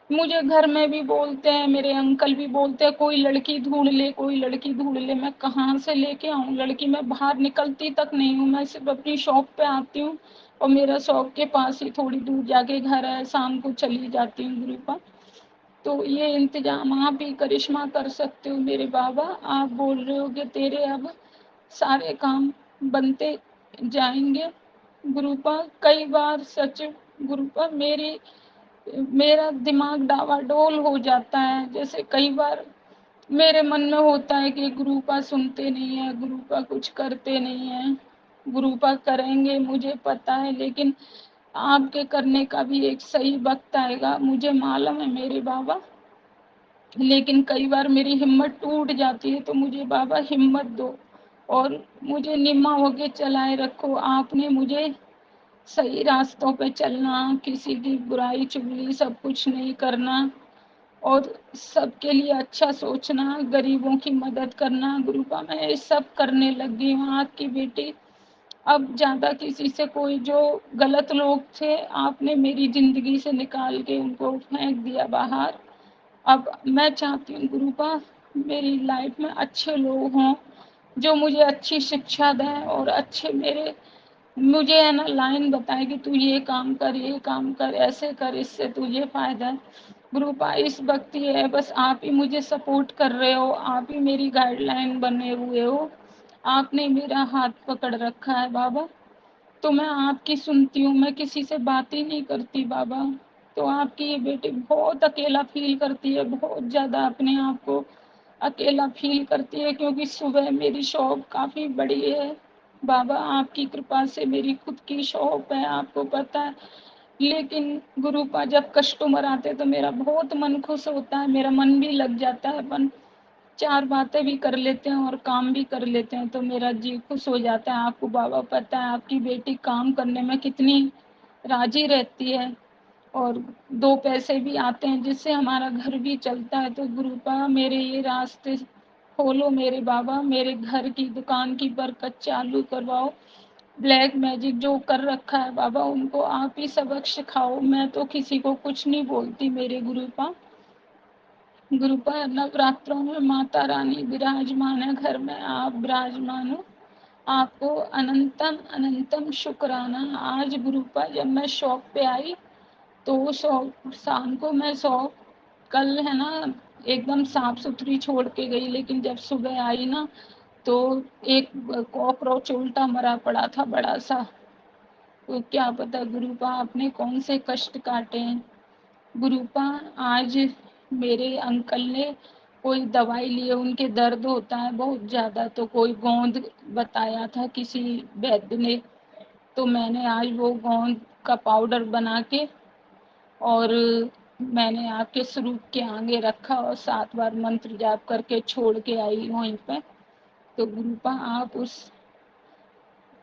मुझे घर में भी बोलते हैं, मेरे अंकल भी बोलते हैं कोई लड़की ढूंढ ले, कोई लड़की ढूंढ ले। मैं कहाँ से लेके आऊँ लड़की, मैं बाहर निकलती तक नहीं हूँ, मैं सिर्फ अपनी शॉप पे आती हूँ और मेरा शॉप के पास ही थोड़ी दूर जाके घर है, शाम को चली जाती हूँ गुरुपा। तो ये इंतजाम आप ही करिश्मा कर सकते हो मेरे बाबा। आप बोल रहे हो कि तेरे अब सारे काम बनते जाएंगे गुरुपा। कई बार सच गुरुपा मेरा दिमाग डावाडोल हो जाता है। जैसे कई बार मेरे मन में होता है कि गुरुपा सुनते नहीं है, गुरुपा कुछ करते नहीं है, गुरुपा करेंगे मुझे पता है, लेकिन आपके करने का भी एक सही वक्त आएगा, मुझे मालूम है मेरे बाबा। लेकिन कई बार मेरी हिम्मत टूट जाती है, तो मुझे बाबा हिम्मत दो और मुझे निम्मा होके चलाए रखो। आपने मुझे सही रास्तों पे चलना, किसी की बुराई चुगली सब कुछ नहीं करना और सबके लिए अच्छा सोचना, गरीबों की मदद करना। गुरुपा मैं ये सब करने लगी हूँ, आपकी बेटी। अब ज़्यादा किसी से कोई जो गलत लोग थे, आपने मेरी ज़िंदगी से निकाल के उनको फेंक दिया बाहर। अब मैं चाहती हूँ गुरुपा मेरी लाइफ में अच्छे लोग हों, जो मुझे अच्छी शिक्षा दें और अच्छे मेरे मुझे है ना लाइन बताए कि तू ये काम कर, ऐसे कर, इससे तुझे फ़ायदा है। गुरुपा इस वक्त ये है, बस आप ही मुझे सपोर्ट कर रहे हो, आप ही मेरी गाइडलाइन बने हुए हो, आपने मेरा हाथ पकड़ रखा है बाबा। तो मैं आपकी सुनती हूँ, मैं किसी से बात ही नहीं करती बाबा। तो आपकी ये बेटी बहुत अकेला फ़ील करती है, बहुत ज़्यादा अपने आप को अकेला फ़ील करती है, क्योंकि सुबह मेरी शॉप काफ़ी बड़ी है बाबा, आपकी कृपा से मेरी खुद की शॉप है, आपको पता है। लेकिन गुरुपा जब कस्टमर आते हैं तो मेरा बहुत मन खुश होता है, मेरा मन भी लग जाता है, अपन 4 बातें भी कर लेते हैं और काम भी कर लेते हैं, तो मेरा जी खुश हो जाता है। आपको बाबा पता है आपकी बेटी काम करने में कितनी राज़ी रहती है और 2 पैसे भी आते हैं जिससे हमारा घर भी चलता है। तो गुरुपा मेरे ये रास्ते खोलो मेरे बाबा, मेरे घर की दुकान की बरकत चालू करवाओ। ब्लैक मैजिक जो कर रखा है बाबा, उनको आप ही सबक सिखाओ, मैं तो किसी को कुछ नहीं बोलती मेरे गुरुपा। गुरुपा नवरात्रों में माता रानी विराजमान है, घर में आप विराजमान हो, आपको अनंतम अनंतम शुक्राना। आज गुरुपा जब मैं शॉप पे आई तो शॉप शाम को मैं शॉप कल है ना एकदम साफ सुथरी छोड़ के गई, लेकिन जब सुबह आई ना तो एक कॉकरोच उल्टा मरा पड़ा था बड़ा सा। तो क्या पता गुरुपा आपने कौन से कष्ट काटे हैं। गुरुपा आज मेरे अंकल ने कोई दवाई लिए, उनके दर्द होता है बहुत ज़्यादा, तो कोई गोंद बताया था किसी वैद्य ने, तो मैंने आज वो गोंद का पाउडर बना के और मैंने आपके स्वरूप के आगे रखा और 7 बार मंत्र जाप करके छोड़ के आई वहीं पे। तो गुरुपा आप उस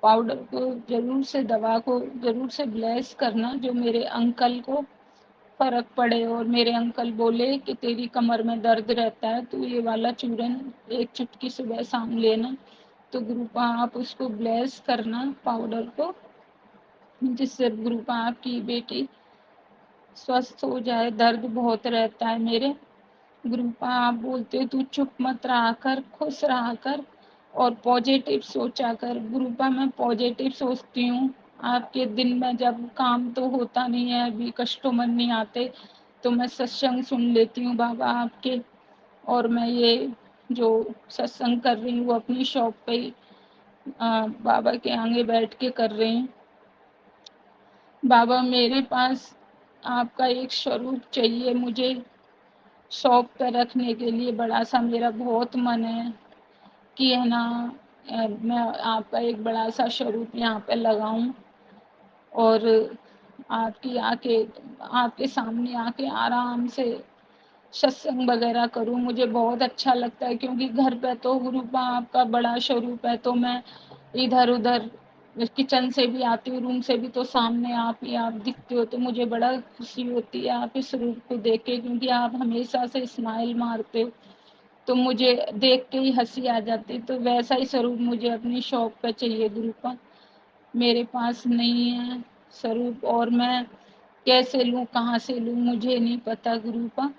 पाउडर को ज़रूर से, दवा को ज़रूर से ब्लेस करना, जो मेरे अंकल को फ़र्क पड़े। और मेरे अंकल बोले कि तेरी कमर में दर्द रहता है, तो ये वाला चूरन एक चुटकी सुबह शाम लेना। तो गुरुपा आप उसको ब्लेस करना पाउडर को, जिससे गुरुपा आपकी बेटी स्वस्थ हो जाए। दर्द बहुत रहता है मेरे। गुरुपा आप बोलते हो तू चुप मत रहा कर, खुश रहा कर और पॉजिटिव सोचा कर। गुरुपा मैं पॉजिटिव सोचती हूँ। आपके दिन में जब काम तो होता नहीं है, अभी कस्टमर नहीं आते, तो मैं सत्संग सुन लेती हूँ बाबा आपके। और मैं ये जो सत्संग कर रही हूँ वो अपनी शॉप पे ही बाबा के आगे बैठ के कर रही हूँ। बाबा मेरे पास आपका एक स्वरूप चाहिए, मुझे शॉप पे रखने के लिए बड़ा सा मेरा बहुत मन है कि है ना मैं आपका एक बड़ा सा स्वरूप यहाँ पे लगाऊं और आपकी आके आपके सामने आके आराम से सत्संग वगैरह करूं। मुझे बहुत अच्छा लगता है क्योंकि घर पे तो गुरुपा आपका बड़ा स्वरूप है, तो मैं इधर उधर किचन से भी आती हूँ, रूम से भी, तो सामने आप ही आप दिखते हो, तो मुझे बड़ा खुशी होती है आप इस रूप को देख के, क्योंकि आप हमेशा से स्माइल मारते हो तो मुझे देख के ही हंसी आ जाती। तो वैसा ही स्वरूप मुझे अपनी शॉप पे चाहिए गुरुपा, मेरे पास नहीं है स्वरूप, और मैं कैसे लूँ कहाँ से लूँ मुझे नहीं पता गुरुपा।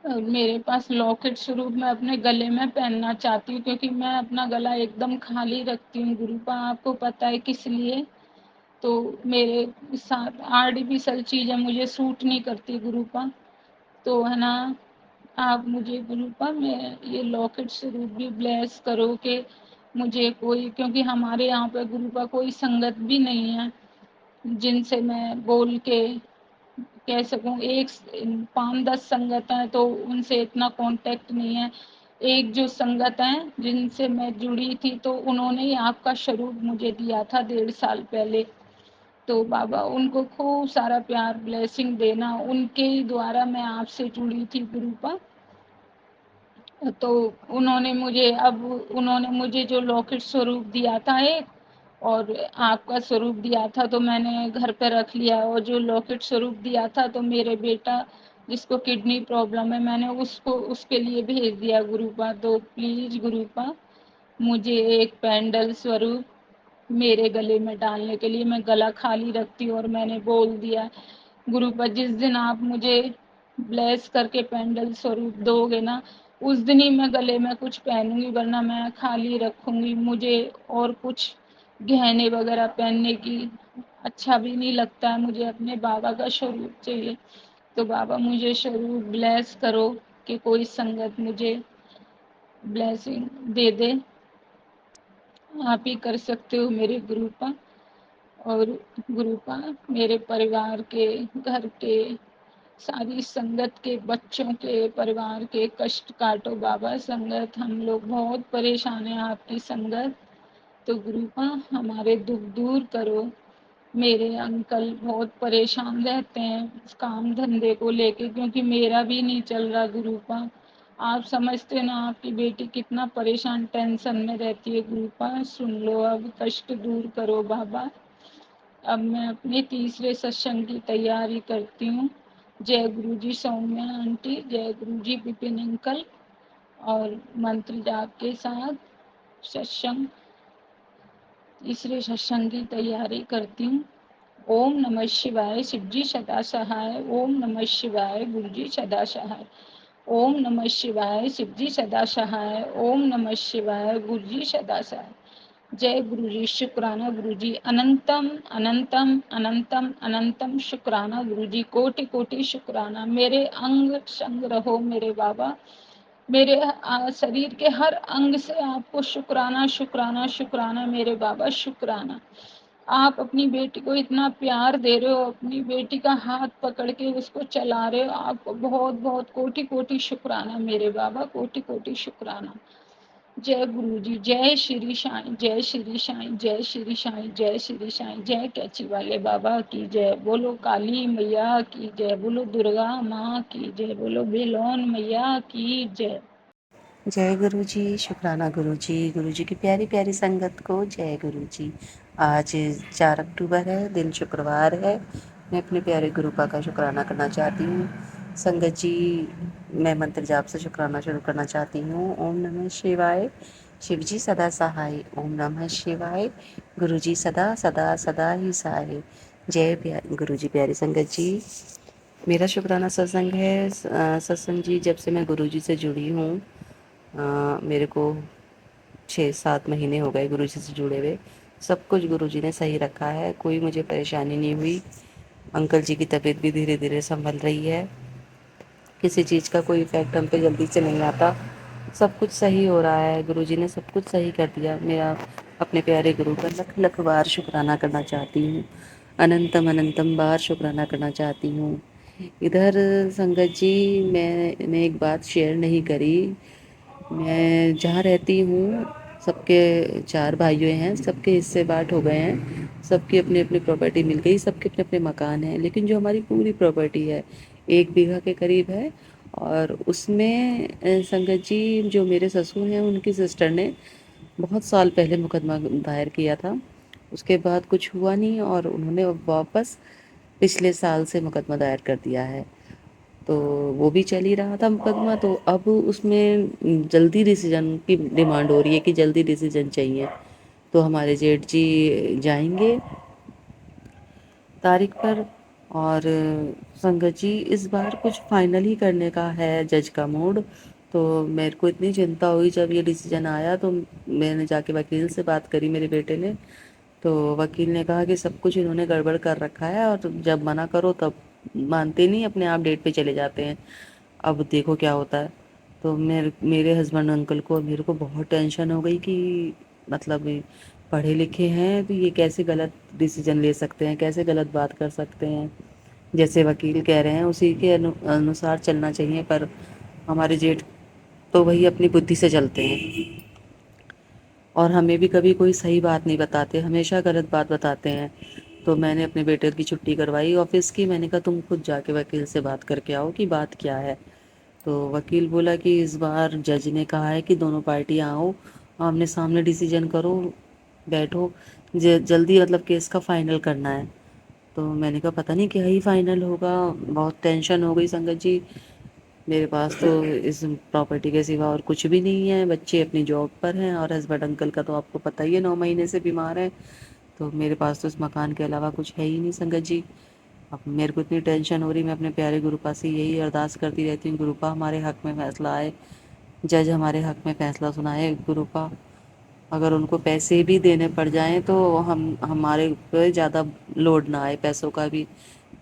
मेरे पास लॉकेट स्वरूप मैं अपने गले में पहनना चाहती हूँ, क्योंकि मैं अपना गला एकदम खाली रखती हूँ गुरुपा, आपको पता है किस लिए। तो मेरे साथ आर्टिफिशियल चीज़ें मुझे सूट नहीं करती गुरुपा, तो है ना आप मुझे गुरुपा मैं ये लॉकेट स्वरूप भी ब्लेस करो कि मुझे कोई, क्योंकि हमारे यहाँ पे गुरुपा कोई संगत भी नहीं है जिनसे मैं बोल के कह सकूं। एक 5-10 संगत हैं तो उनसे इतना कांटेक्ट नहीं है। एक जो संगत है जिनसे मैं जुड़ी थी तो उन्होंने ही आपका स्वरूप मुझे दिया था 1.5 साल पहले। तो बाबा उनको खूब सारा प्यार ब्लेसिंग देना, उनके ही द्वारा मैं आपसे जुड़ी थी गुरुपा। तो उन्होंने मुझे जो लॉकेट स्वरूप दिया था एक, और आपका स्वरूप दिया था, तो मैंने घर पे रख लिया। और जो लॉकेट स्वरूप दिया था तो मेरे बेटा जिसको किडनी प्रॉब्लम है मैंने उसको उसके लिए भेज दिया गुरुपा। तो प्लीज़ गुरुपा मुझे एक पेंडल स्वरूप मेरे गले में डालने के लिए, मैं गला खाली रखती हूँ और मैंने बोल दिया गुरुपा जिस दिन आप मुझे ब्लेस करके पेंडल स्वरूप दोगे ना उस दिन ही मैं गले में कुछ पहनूंगी, वरना मैं खाली रखूंगी। मुझे और कुछ गहने वगैरह पहनने की अच्छा भी नहीं लगता है, मुझे अपने बाबा का स्वरूप चाहिए। तो बाबा मुझे स्वरूप ब्लेस करो कि कोई संगत मुझे ब्लेसिंग दे दे, आप ही कर सकते हो मेरे गुरुपा। और गुरुपा मेरे परिवार के, घर के, सारी संगत के, बच्चों के, परिवार के कष्ट काटो बाबा। संगत हम लोग बहुत परेशान हैं आपकी संगत, तो गुरुपा हमारे दुख दूर करो। मेरे अंकल बहुत परेशान रहते हैं काम धंधे को लेके, क्योंकि मेरा भी नहीं चल रहा गुरुपा। आप समझते ना आपकी बेटी कितना परेशान टेंशन में रहती है गुरुपा, सुन लो अब कष्ट दूर करो बाबा। अब मैं अपने तीसरे सत्संग की तैयारी करती हूँ। जय गुरु जी सौम्या आंटी, जय गुरु जी विपिन अंकल, और मंत्र जाप के साथ सत्संग, तीसरे सत्संग की तैयारी करती हूँ। ओम नमः शिवाय, शिव जी सदा सहाय। ओम नमः शिवाय, गुरु जी सदा सहाय। ओम नमः शिवाय, शिव जी सदा सहाय। ओम नमः शिवाय, गुरु जी सदा सहाय। जय गुरु जी, शुक्राना गुरु जी, अनंतम अनंतम अनंतम अनंतम शुक्राना गुरु जी, कोटि कोटि शुक्राना। मेरे अंग संग रहो मेरे बाबा, मेरे शरीर के हर अंग से आपको शुक्राना शुक्राना शुक्राना मेरे बाबा, शुक्राना। आप अपनी बेटी को इतना प्यार दे रहे हो, अपनी बेटी का हाथ पकड़ के उसको चला रहे हो, आपको बहुत बहुत कोटि कोटि शुक्राना मेरे बाबा, कोटि कोटि शुक्राना। जय गुरु जी, जय श्री साईं, जय श्री साईं, जय श्री साईं, जय श्री साईं। जय कैची वाले बाबा की जय, बोलो काली मैया की जय, बोलो दुर्गा माँ की जय, बोलो बेलोन मैया की जय। जय गुरु जी, शुक्राना गुरु जी की प्यारी प्यारी संगत को जय गुरु जी। आज 4 अक्टूबर है, दिन शुक्रवार है। मैं अपने प्यारे गुरुपा का शुक्राना करना चाहती हूँ। संगत जी, मैं मंत्र जाप से शुक्राना शुरू करना चाहती हूँ। ओम नमः शिवाय, शिव जी सदा सहाय। ओम नमः शिवाय, गुरु जी सदा सदा सदा ही सहाय। जय गुरु जी प्यारी संगत जी। मेरा शुक्राना सत्संग है। सत्संग जी, जब से मैं गुरु जी से जुड़ी हूँ, मेरे को 6-7 महीने हो गए गुरु जी से जुड़े हुए। सब कुछ गुरु जी ने सही रखा है, कोई मुझे परेशानी नहीं हुई। अंकल जी की तबीयत भी धीरे धीरे संभल रही है, किसी चीज़ का कोई इफेक्ट हम पे जल्दी से नहीं आता, सब कुछ सही हो रहा है। गुरु जी ने सब कुछ सही कर दिया। मेरा अपने प्यारे गुरु का लख लख बार शुक्राना करना चाहती हूँ, अनंतम अनंतम बार शुक्राना करना चाहती हूँ। इधर संगत जी, मैंने एक बात शेयर नहीं करी। मैं जहाँ रहती हूँ, सबके 4 भाइयों हैं, सबके हिस्से बाँट हो गए हैं, सबकी अपनी अपनी प्रॉपर्टी मिल गई, सबके अपने अपने मकान हैं। लेकिन जो हमारी पूरी प्रॉपर्टी है 1 बीघा के करीब है, और उसमें संगत जी, जो मेरे ससुर हैं, उनकी सिस्टर ने बहुत साल पहले मुकदमा दायर किया था। उसके बाद कुछ हुआ नहीं, और उन्होंने वापस पिछले साल से मुकदमा दायर कर दिया है। तो वो भी चल ही रहा था मुकदमा, तो अब उसमें जल्दी डिसीजन की डिमांड हो रही है कि जल्दी डिसीजन चाहिए। तो हमारे जेठ जी जाएंगे तारीख पर, और संगत जी, इस बार कुछ फाइनल ही करने का है जज का मूड। तो मेरे को इतनी चिंता हुई जब ये डिसीजन आया, तो मैंने जाके वकील से बात करी, मेरे बेटे ने। तो वकील ने कहा कि सब कुछ इन्होंने गड़बड़ कर रखा है, और जब मना करो तब मानते नहीं, अपने आप डेट पे चले जाते हैं। अब देखो क्या होता है। तो मेरे हस्बैंड अंकल को और मेरे को बहुत टेंशन हो गई कि मतलब ये पढ़े लिखे हैं, तो ये कैसे गलत डिसीजन ले सकते हैं, कैसे गलत बात कर सकते हैं। जैसे वकील कह रहे हैं उसी के अनुसार चलना चाहिए, पर हमारे जेठ तो वही अपनी बुद्धि से चलते हैं, और हमें भी कभी कोई सही बात नहीं बताते, हमेशा गलत बात बताते हैं। तो मैंने अपने बेटे की छुट्टी करवाई ऑफिस की। मैंने कहा तुम खुद जाके वकील से बात करके आओ कि बात क्या है। तो वकील बोला कि इस बार जज ने कहा है कि दोनों पार्टियां आओ, आमने सामने डिसीजन करो, बैठो, जल्दी मतलब केस का फाइनल करना है। तो मैंने कहा पता नहीं क्या ही फाइनल होगा। बहुत टेंशन हो गई संगत जी। मेरे पास तो इस प्रॉपर्टी के सिवा और कुछ भी नहीं है, बच्चे अपनी जॉब पर हैं, और हस्बैंड अंकल का तो आपको पता ही है 9 महीने से बीमार है। तो मेरे पास तो इस मकान के अलावा कुछ है ही नहीं संगत जी। अब मेरे को इतनी टेंशन हो रही, मैं अपने प्यारे गुरुपा से यही अरदास करती रहती हूँ, गुरुपा हमारे हक में फैसला आए, जज हमारे हक में फैसला सुनाए। गुरुपा, अगर उनको पैसे भी देने पड़ जाएं तो हम हमारे ऊपर ज़्यादा लोड ना आए पैसों का भी।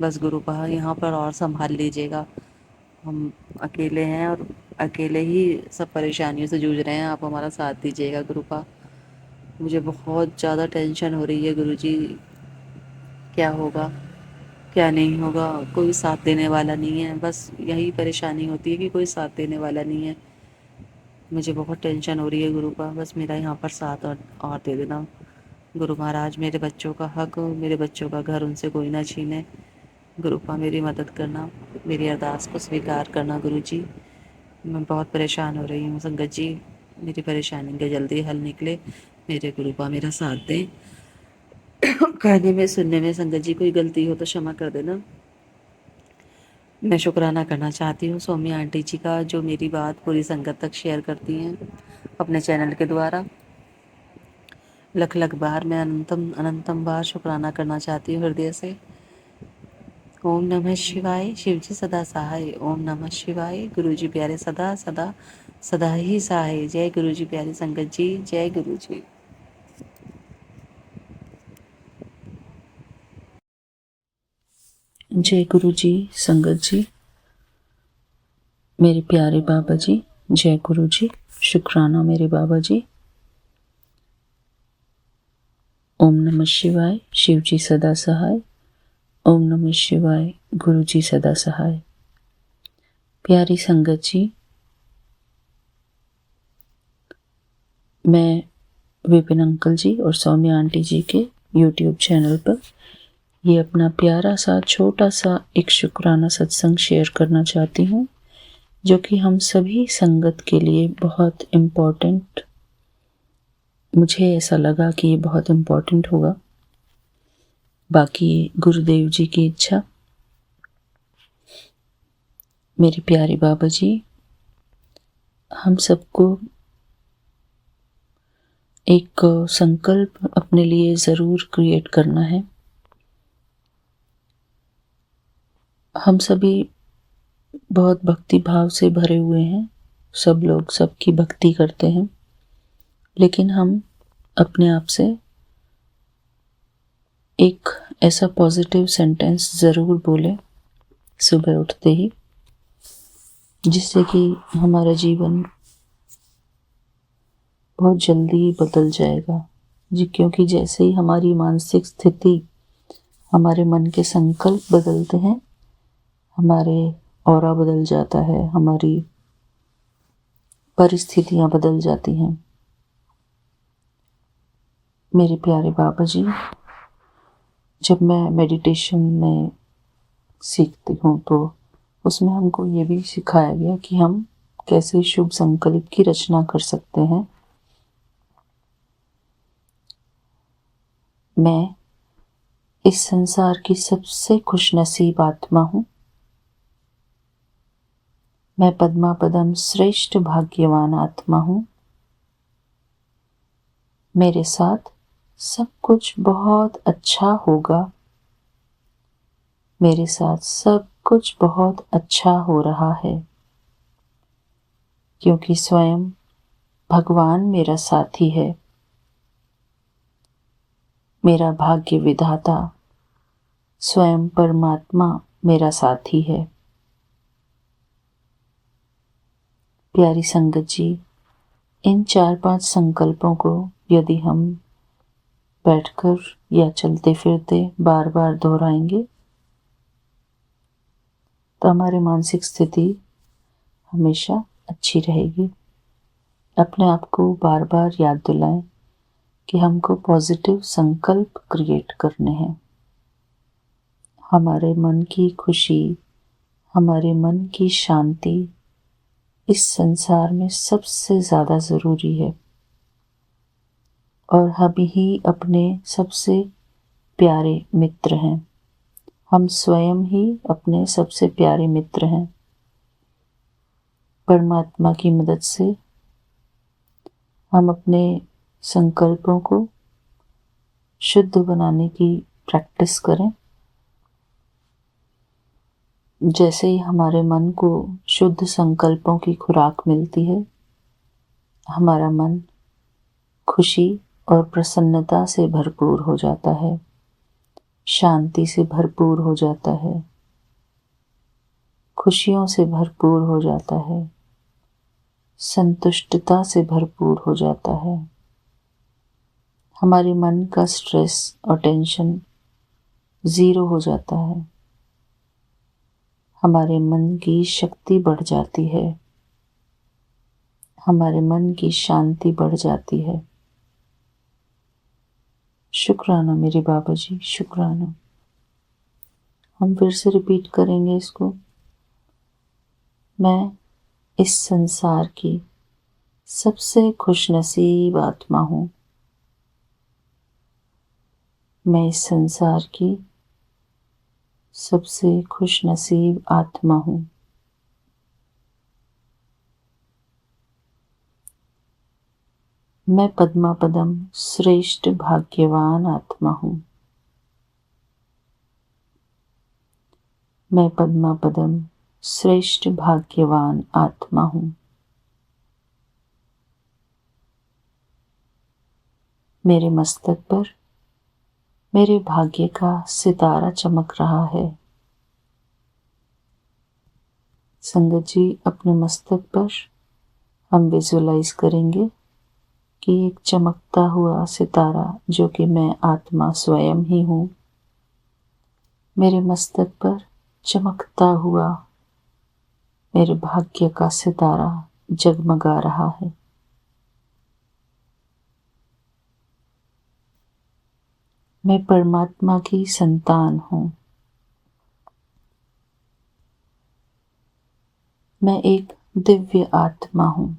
बस गुरुपा यहाँ पर और संभाल लीजिएगा, हम अकेले हैं और अकेले ही सब परेशानियों से जूझ रहे हैं, आप हमारा साथ दीजिएगा गुरुपा। मुझे बहुत ज़्यादा टेंशन हो रही है गुरुजी, क्या होगा क्या नहीं होगा, कोई साथ देने वाला नहीं है। बस यही परेशानी होती है कि कोई साथ देने वाला नहीं है। मुझे बहुत टेंशन हो रही है गुरुपा, बस मेरा यहाँ पर साथ और दे देना गुरु महाराज। मेरे बच्चों का हक, मेरे बच्चों का घर उनसे कोई ना छीने। गुरुपा मेरी मदद करना, मेरी अरदास को स्वीकार करना गुरुजी। मैं बहुत परेशान हो रही हूँ संगत जी, मेरी परेशानी का जल्दी हल निकले, मेरे गुरुपा मेरा साथ दें। कहने में सुनने में संगत जी कोई गलती हो तो क्षमा कर देना। मैं शुक्राना करना चाहती हूँ सौम्या आंटी जी का, जो मेरी बात पूरी संगत तक शेयर करती हैं अपने चैनल के द्वारा। लख लख बार मैं अनंतम अनंतम बार शुक्राना करना चाहती हूँ हृदय से। ओम नमः शिवाय, शिव जी सदा सहाय। ओम नमः शिवाय, गुरु जी प्यारे सदा सदा सदा ही सहाय। जय गुरु जी प्यारी संगत जी, जय गुरु जी। जय गुरु जी संगत जी, मेरे प्यारे बाबा जी, जय गुरु जी। शुक्राना मेरे बाबा जी। ओम नमः शिवाय, शिव जी सदा सहाय। ओम नमः शिवाय, गुरु जी सदा सहाय। प्यारी संगत जी, मैं विपिन अंकल जी और सौम्या आंटी जी के YouTube चैनल पर ये अपना प्यारा सा छोटा सा एक शुक्राना सत्संग शेयर करना चाहती हूँ, जो कि हम सभी संगत के लिए बहुत इम्पोर्टेंट, मुझे ऐसा लगा कि ये बहुत इम्पोर्टेंट होगा। बाकी गुरुदेव जी की इच्छा। मेरे प्यारे बाबा जी, हम सबको एक संकल्प अपने लिए ज़रूर क्रिएट करना है हम सभी बहुत भक्ति भाव से भरे हुए हैं, सब लोग सबकी भक्ति करते हैं, लेकिन हम अपने आप से एक ऐसा पॉजिटिव सेंटेंस ज़रूर बोलें सुबह उठते ही, जिससे कि हमारा जीवन बहुत जल्दी बदल जाएगा जी। क्योंकि जैसे ही हमारी मानसिक स्थिति, हमारे मन के संकल्प बदलते हैं, हमारे ऑरा बदल जाता है, हमारी परिस्थितियां बदल जाती हैं। मेरे प्यारे बाबा जी, जब मैं मेडिटेशन में सीखती हूँ तो उसमें हमको ये भी सिखाया गया कि हम कैसे शुभ संकल्प की रचना कर सकते हैं। मैं इस संसार की सबसे खुशनसीब आत्मा हूँ। मैं पद्मा पदम श्रेष्ठ भाग्यवान आत्मा हूँ। मेरे साथ सब कुछ बहुत अच्छा होगा। मेरे साथ सब कुछ बहुत अच्छा हो रहा है, क्योंकि स्वयं भगवान मेरा साथी है। मेरा भाग्य विधाता स्वयं परमात्मा मेरा साथी है। प्यारी संगत जी, इन 4-5 संकल्पों को यदि हम बैठकर या चलते फिरते बार बार दोहराएंगे तो हमारी मानसिक स्थिति हमेशा अच्छी रहेगी। अपने आप को बार बार याद दिलाएं कि हमको पॉजिटिव संकल्प क्रिएट करने हैं। हमारे मन की खुशी, हमारे मन की शांति इस संसार में सबसे ज़्यादा ज़रूरी है, और हम ही अपने सबसे प्यारे मित्र हैं। हम स्वयं ही अपने सबसे प्यारे मित्र हैं। परमात्मा की मदद से हम अपने संकल्पों को शुद्ध बनाने की प्रैक्टिस करें। जैसे ही हमारे मन को शुद्ध संकल्पों की खुराक मिलती है, हमारा मन खुशी और प्रसन्नता से भरपूर हो जाता है, शांति से भरपूर हो जाता है, खुशियों से भरपूर हो जाता है, संतुष्टता से भरपूर हो जाता है। हमारे मन का स्ट्रेस और टेंशन ज़ीरो हो जाता है। हमारे मन की शक्ति बढ़ जाती है, हमारे मन की शांति बढ़ जाती है। शुक्राना मेरे बाबा जी, शुक्राना। हम फिर से रिपीट करेंगे इसको। मैं इस संसार की सबसे खुशनसीब आत्मा हूँ। मैं इस संसार की सबसे खुशनसीब आत्मा हूँ। मैं पद्मा पदम श्रेष्ठ भाग्यवान आत्मा हूँ। मैं पद्मा पदम श्रेष्ठ भाग्यवान आत्मा हूँ। मेरे मस्तक पर मेरे भाग्य का सितारा चमक रहा है। संगत जी, अपने मस्तक पर हम विजुअलाइज करेंगे कि एक चमकता हुआ सितारा, जो कि मैं आत्मा स्वयं ही हूँ, मेरे मस्तक पर चमकता हुआ मेरे भाग्य का सितारा जगमगा रहा है। मैं परमात्मा की संतान हूँ। मैं एक दिव्य आत्मा हूँ।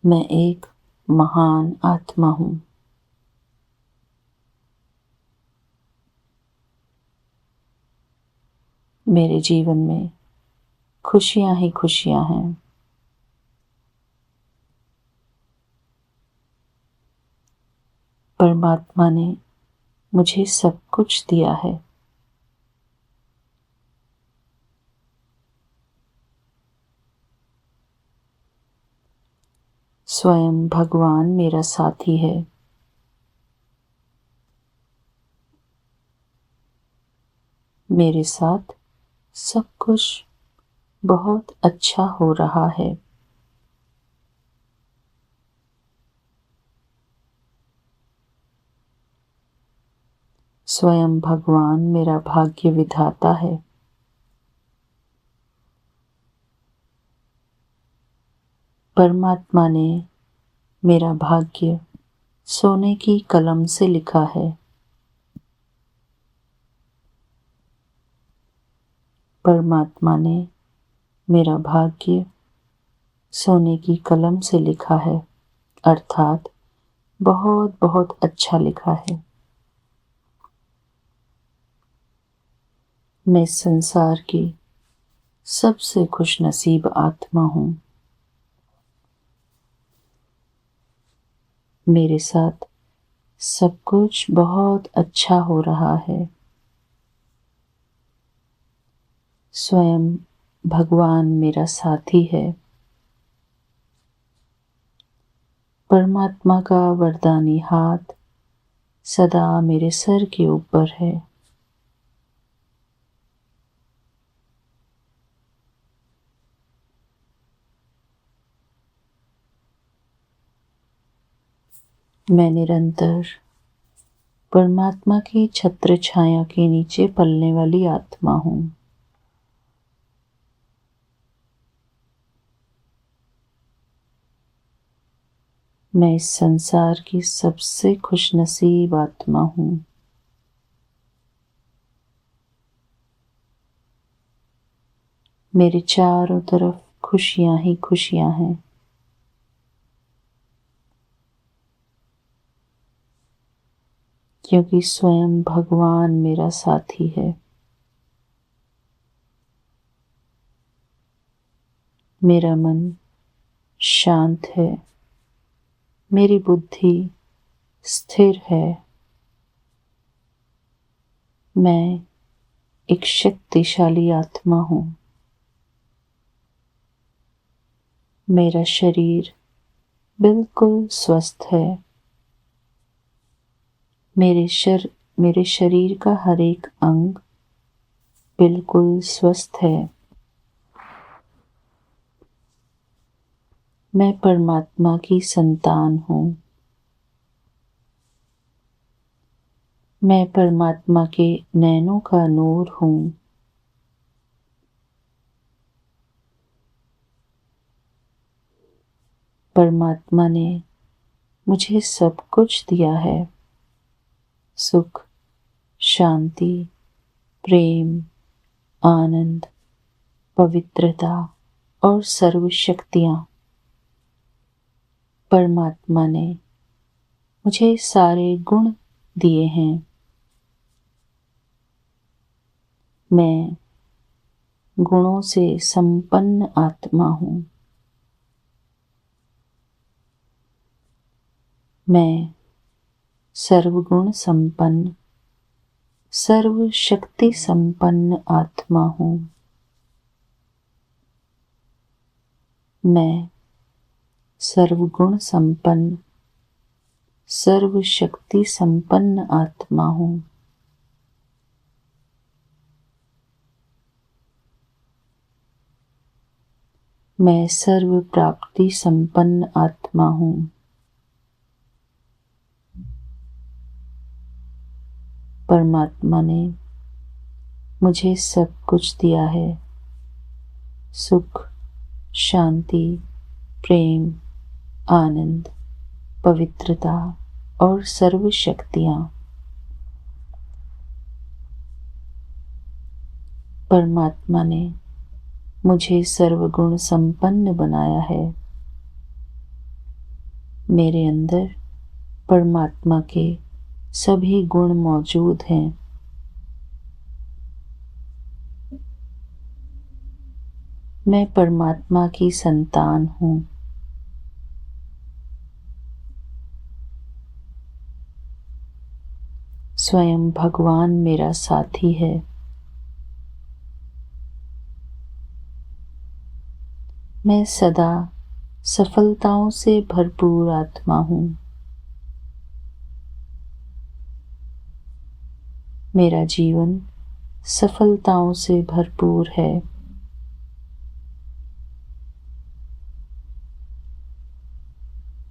मैं एक महान आत्मा हूँ। मेरे जीवन में खुशियाँ ही खुशियाँ हैं। परमात्मा ने मुझे सब कुछ दिया है। स्वयं भगवान मेरा साथी है। मेरे साथ सब कुछ बहुत अच्छा हो रहा है। स्वयं भगवान मेरा भाग्य विधाता है। परमात्मा ने मेरा भाग्य सोने की कलम से लिखा है। परमात्मा ने मेरा भाग्य सोने की कलम से लिखा है, अर्थात बहुत बहुत अच्छा लिखा है। मैं संसार की सबसे खुशनसीब आत्मा हूँ। मेरे साथ सब कुछ बहुत अच्छा हो रहा है। स्वयं भगवान मेरा साथी है। परमात्मा का वरदानी हाथ सदा मेरे सर के ऊपर है। मैं निरंतर परमात्मा की छत्र छाया के नीचे पलने वाली आत्मा हूँ। मैं इस संसार की सबसे खुशनसीब आत्मा हूँ। मेरे चारों तरफ खुशियाँ ही खुशियाँ हैं। क्योंकि स्वयं भगवान मेरा साथी है। मेरा मन शांत है। मेरी बुद्धि स्थिर है। मैं एक शक्तिशाली आत्मा हूँ। मेरा शरीर बिल्कुल स्वस्थ है। मेरे शरीर का हर एक अंग बिल्कुल स्वस्थ है। मैं परमात्मा की संतान हूँ। मैं परमात्मा के नैनों का नूर हूँ। परमात्मा ने मुझे सब कुछ दिया है। सुख, शांति, प्रेम, आनंद, पवित्रता और सर्व शक्तियाँ। परमात्मा ने मुझे सारे गुण दिए हैं। मैं गुणों से संपन्न आत्मा हूँ। मैं सर्वगुण संपन्न, सर्व शक्ति संपन्न आत्मा हूँ। मैं सर्वगुण संपन्न, सर्व शक्ति संपन्न आत्मा हूँ। मैं सर्व प्राप्ति संपन्न आत्मा हूँ। परमात्मा ने मुझे सब कुछ दिया है। सुख, शांति, प्रेम, आनंद, पवित्रता और सर्व शक्तियाँ। परमात्मा ने मुझे सर्वगुण संपन्न बनाया है। मेरे अंदर परमात्मा के सभी गुण मौजूद हैं। मैं परमात्मा की संतान हूँ। स्वयं भगवान मेरा साथी है। मैं सदा सफलताओं से भरपूर आत्मा हूँ। मेरा जीवन सफलताओं से भरपूर है।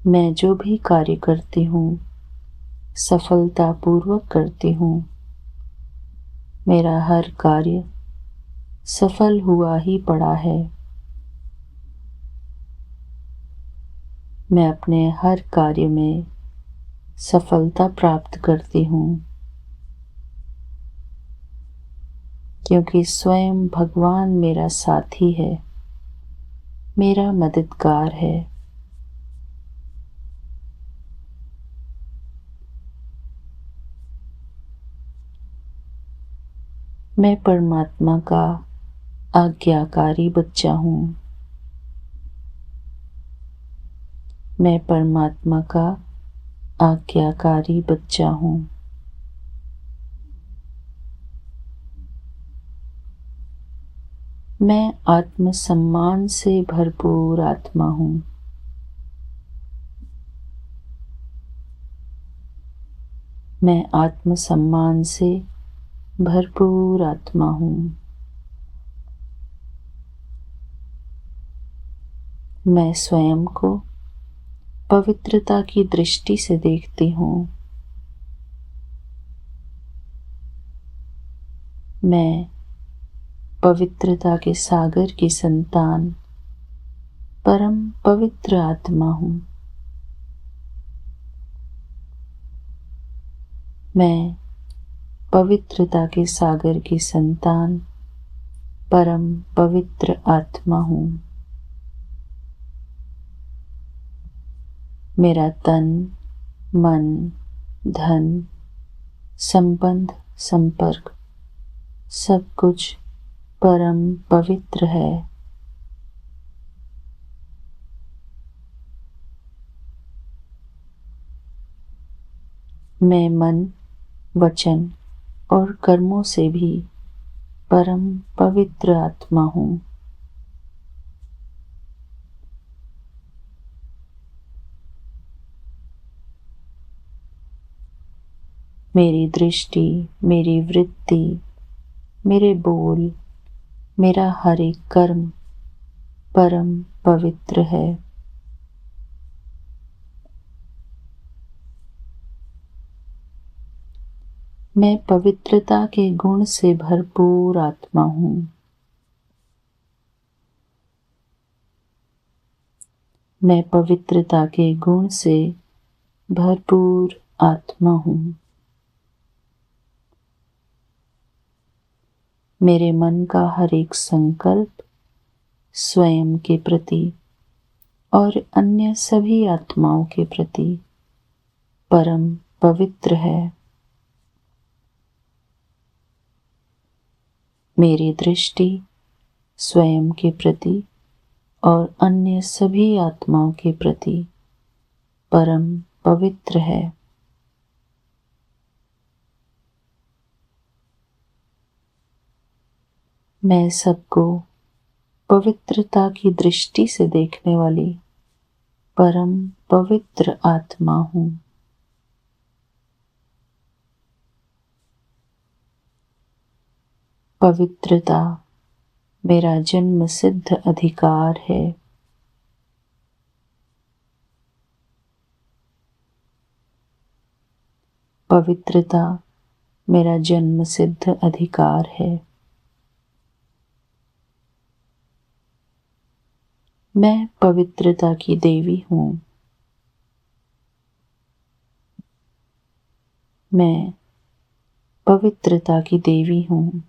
मैं जो भी कार्य करती हूँ सफलतापूर्वक करती हूँ। मेरा हर कार्य सफल हुआ ही पड़ा है। मैं अपने हर कार्य में सफलता प्राप्त करती हूँ, क्योंकि स्वयं भगवान मेरा साथी है, मेरा मददगार है। मैं परमात्मा का आज्ञाकारी बच्चा हूँ। मैं परमात्मा का आज्ञाकारी बच्चा हूँ। मैं आत्मसम्मान से भरपूर आत्मा हूँ। मैं आत्मसम्मान से भरपूर आत्मा हूँ। मैं स्वयं को पवित्रता की दृष्टि से देखती हूँ। मैं पवित्रता के सागर की संतान परम पवित्र आत्मा हूँ। मैं पवित्रता के सागर की संतान परम पवित्र आत्मा हूँ। मेरा तन, मन, धन, संबंध, संपर्क सब कुछ परम पवित्र है। मैं मन, वचन और कर्मों से भी परम पवित्र आत्मा हूँ। मेरी दृष्टि, मेरी वृत्ति, मेरे बोल, मेरा हर एक कर्म परम पवित्र है। मैं पवित्रता के गुण से भरपूर आत्मा हूँ। मैं पवित्रता के गुण से भरपूर आत्मा हूँ। मेरे मन का हर एक संकल्प स्वयं के प्रति और अन्य सभी आत्माओं के प्रति परम पवित्र है। मेरी दृष्टि स्वयं के प्रति और अन्य सभी आत्माओं के प्रति परम पवित्र है। मैं सबको पवित्रता की दृष्टि से देखने वाली परम पवित्र आत्मा हूँ। पवित्रता मेरा जन्म सिद्ध अधिकार है। पवित्रता मेरा जन्म सिद्ध अधिकार है। मैं पवित्रता की देवी हूँ। मैं पवित्रता की देवी हूँ।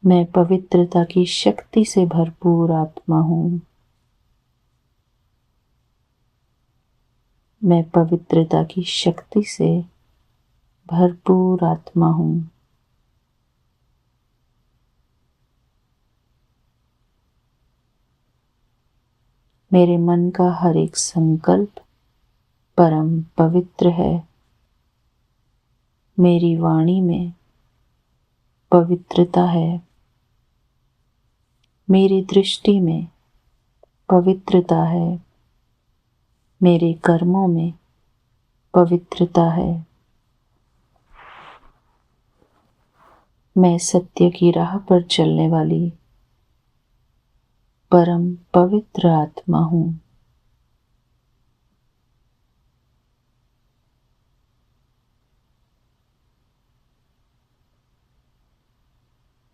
मैं पवित्रता की शक्ति से भरपूर आत्मा हूँ। मैं पवित्रता की शक्ति से भरपूर आत्मा हूँ। मेरे मन का हर एक संकल्प परम पवित्र है। मेरी वाणी में पवित्रता है। मेरी दृष्टि में पवित्रता है। मेरे कर्मों में पवित्रता है। मैं सत्य की राह पर चलने वाली परम पवित्र आत्मा हूँ।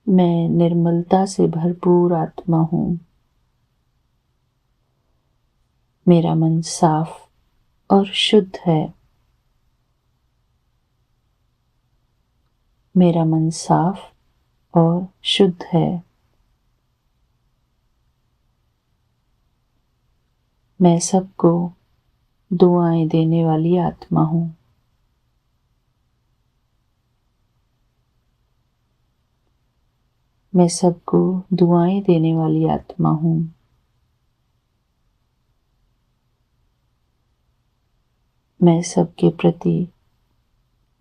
मैं निर्मलता से भरपूर आत्मा हूँ। मेरा मन साफ और शुद्ध है। मेरा मन साफ और शुद्ध है। मैं सबको दुआएं देने वाली आत्मा हूँ। मैं सबको दुआएं देने वाली आत्मा हूँ। मैं सबके प्रति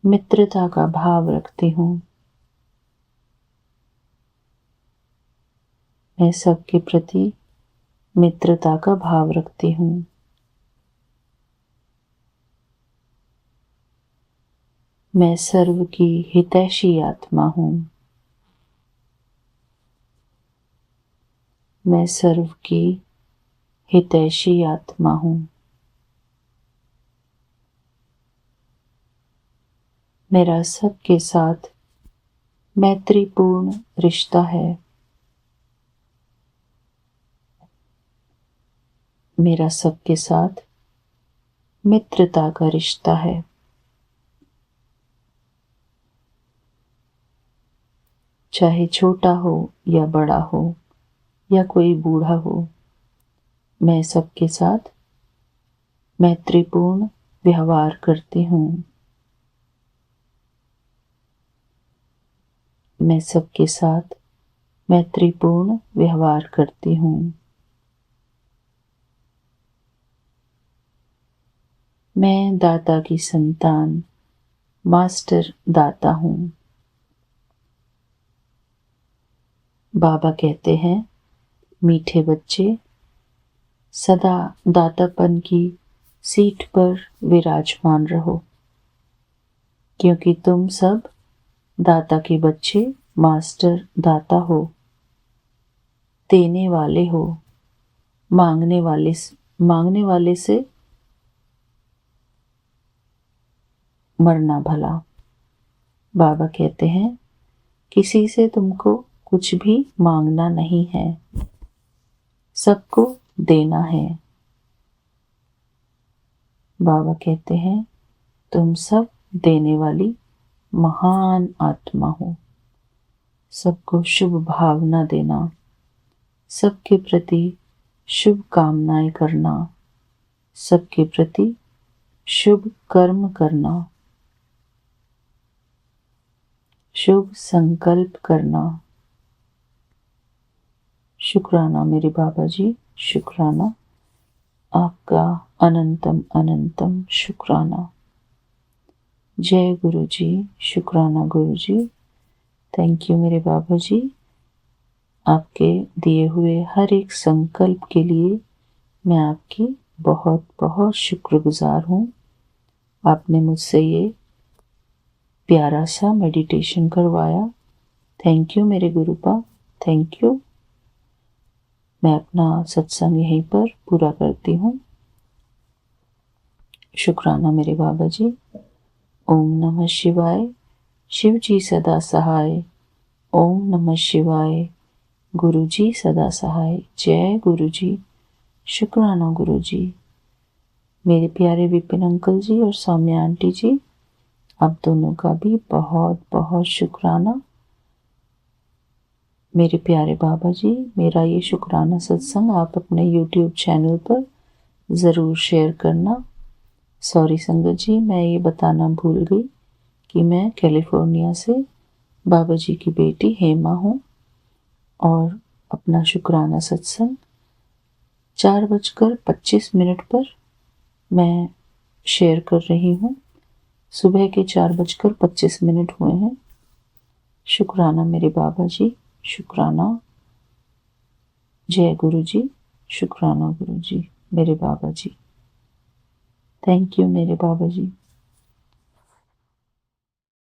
मित्रता का भाव रखती हूँ। मैं सबके प्रति मित्रता का भाव रखती हूँ। मैं सर्व की हितैषी आत्मा हूँ। मैं सर्व की हितैषी आत्मा हूँ। मेरा सबके साथ मैत्रीपूर्ण रिश्ता है। मेरा सबके साथ मित्रता का रिश्ता है। चाहे छोटा हो या बड़ा हो या कोई बूढ़ा हो, मैं सबके साथ मैत्रीपूर्ण व्यवहार करती हूँ। मैं सबके साथ मैत्रीपूर्ण व्यवहार करती हूँ। मैं दाता की संतान, मास्टर दाता हूँ। बाबा कहते हैं, मीठे बच्चे सदा दातापन की सीट पर विराजमान रहो, क्योंकि तुम सब दाता के बच्चे मास्टर दाता हो, देने वाले हो, मांगने वाले से मरना भला। बाबा कहते हैं, किसी से तुमको कुछ भी मांगना नहीं है, सबको देना है। बाबा कहते हैं, तुम सब देने वाली महान आत्मा हो। सबको शुभ भावना देना, सबके प्रति शुभ कामनाएं करना, सबके प्रति शुभ कर्म करना, शुभ संकल्प करना। शुक्राना मेरे बाबा जी, शुक्राना, आपका अनंतम अनंतम शुक्राना। जय गुरु जी, शुक्राना गुरु जी। थैंक यू मेरे बाबा जी। आपके दिए हुए हर एक संकल्प के लिए मैं आपकी बहुत बहुत शुक्रगुजार हूँ। आपने मुझसे ये प्यारा सा मेडिटेशन करवाया। थैंक यू मेरे गुरुपा, थैंक यू। मैं अपना सत्संग यहीं पर पूरा करती हूँ। शुक्राना मेरे बाबा जी। ओम नमः शिवाय। शिव जी सदा सहाय। ओम नमः शिवाय। गुरु जी सदा सहाय। जय गुरु जी। शुक्राना गुरु जी। मेरे प्यारे विपिन अंकल जी और सौम्या आंटी जी, आप दोनों का भी बहुत बहुत शुक्राना। मेरे प्यारे बाबा जी, मेरा ये शुक्राना सत्संग आप अपने YouTube चैनल पर ज़रूर शेयर करना। सॉरी संगत जी, मैं ये बताना भूल गई कि मैं कैलिफोर्निया से बाबा जी की बेटी हेमा हूँ और अपना शुक्राना सत्संग 4:25 पर मैं शेयर कर रही हूँ। सुबह के 4:25 हुए हैं। शुक्राना मेरे बाबा जी, शुक्राना। जय गुरु जी, शुक्राना गुरु जी, मेरे बाबा जी। थैंक यू मेरे बाबा जी।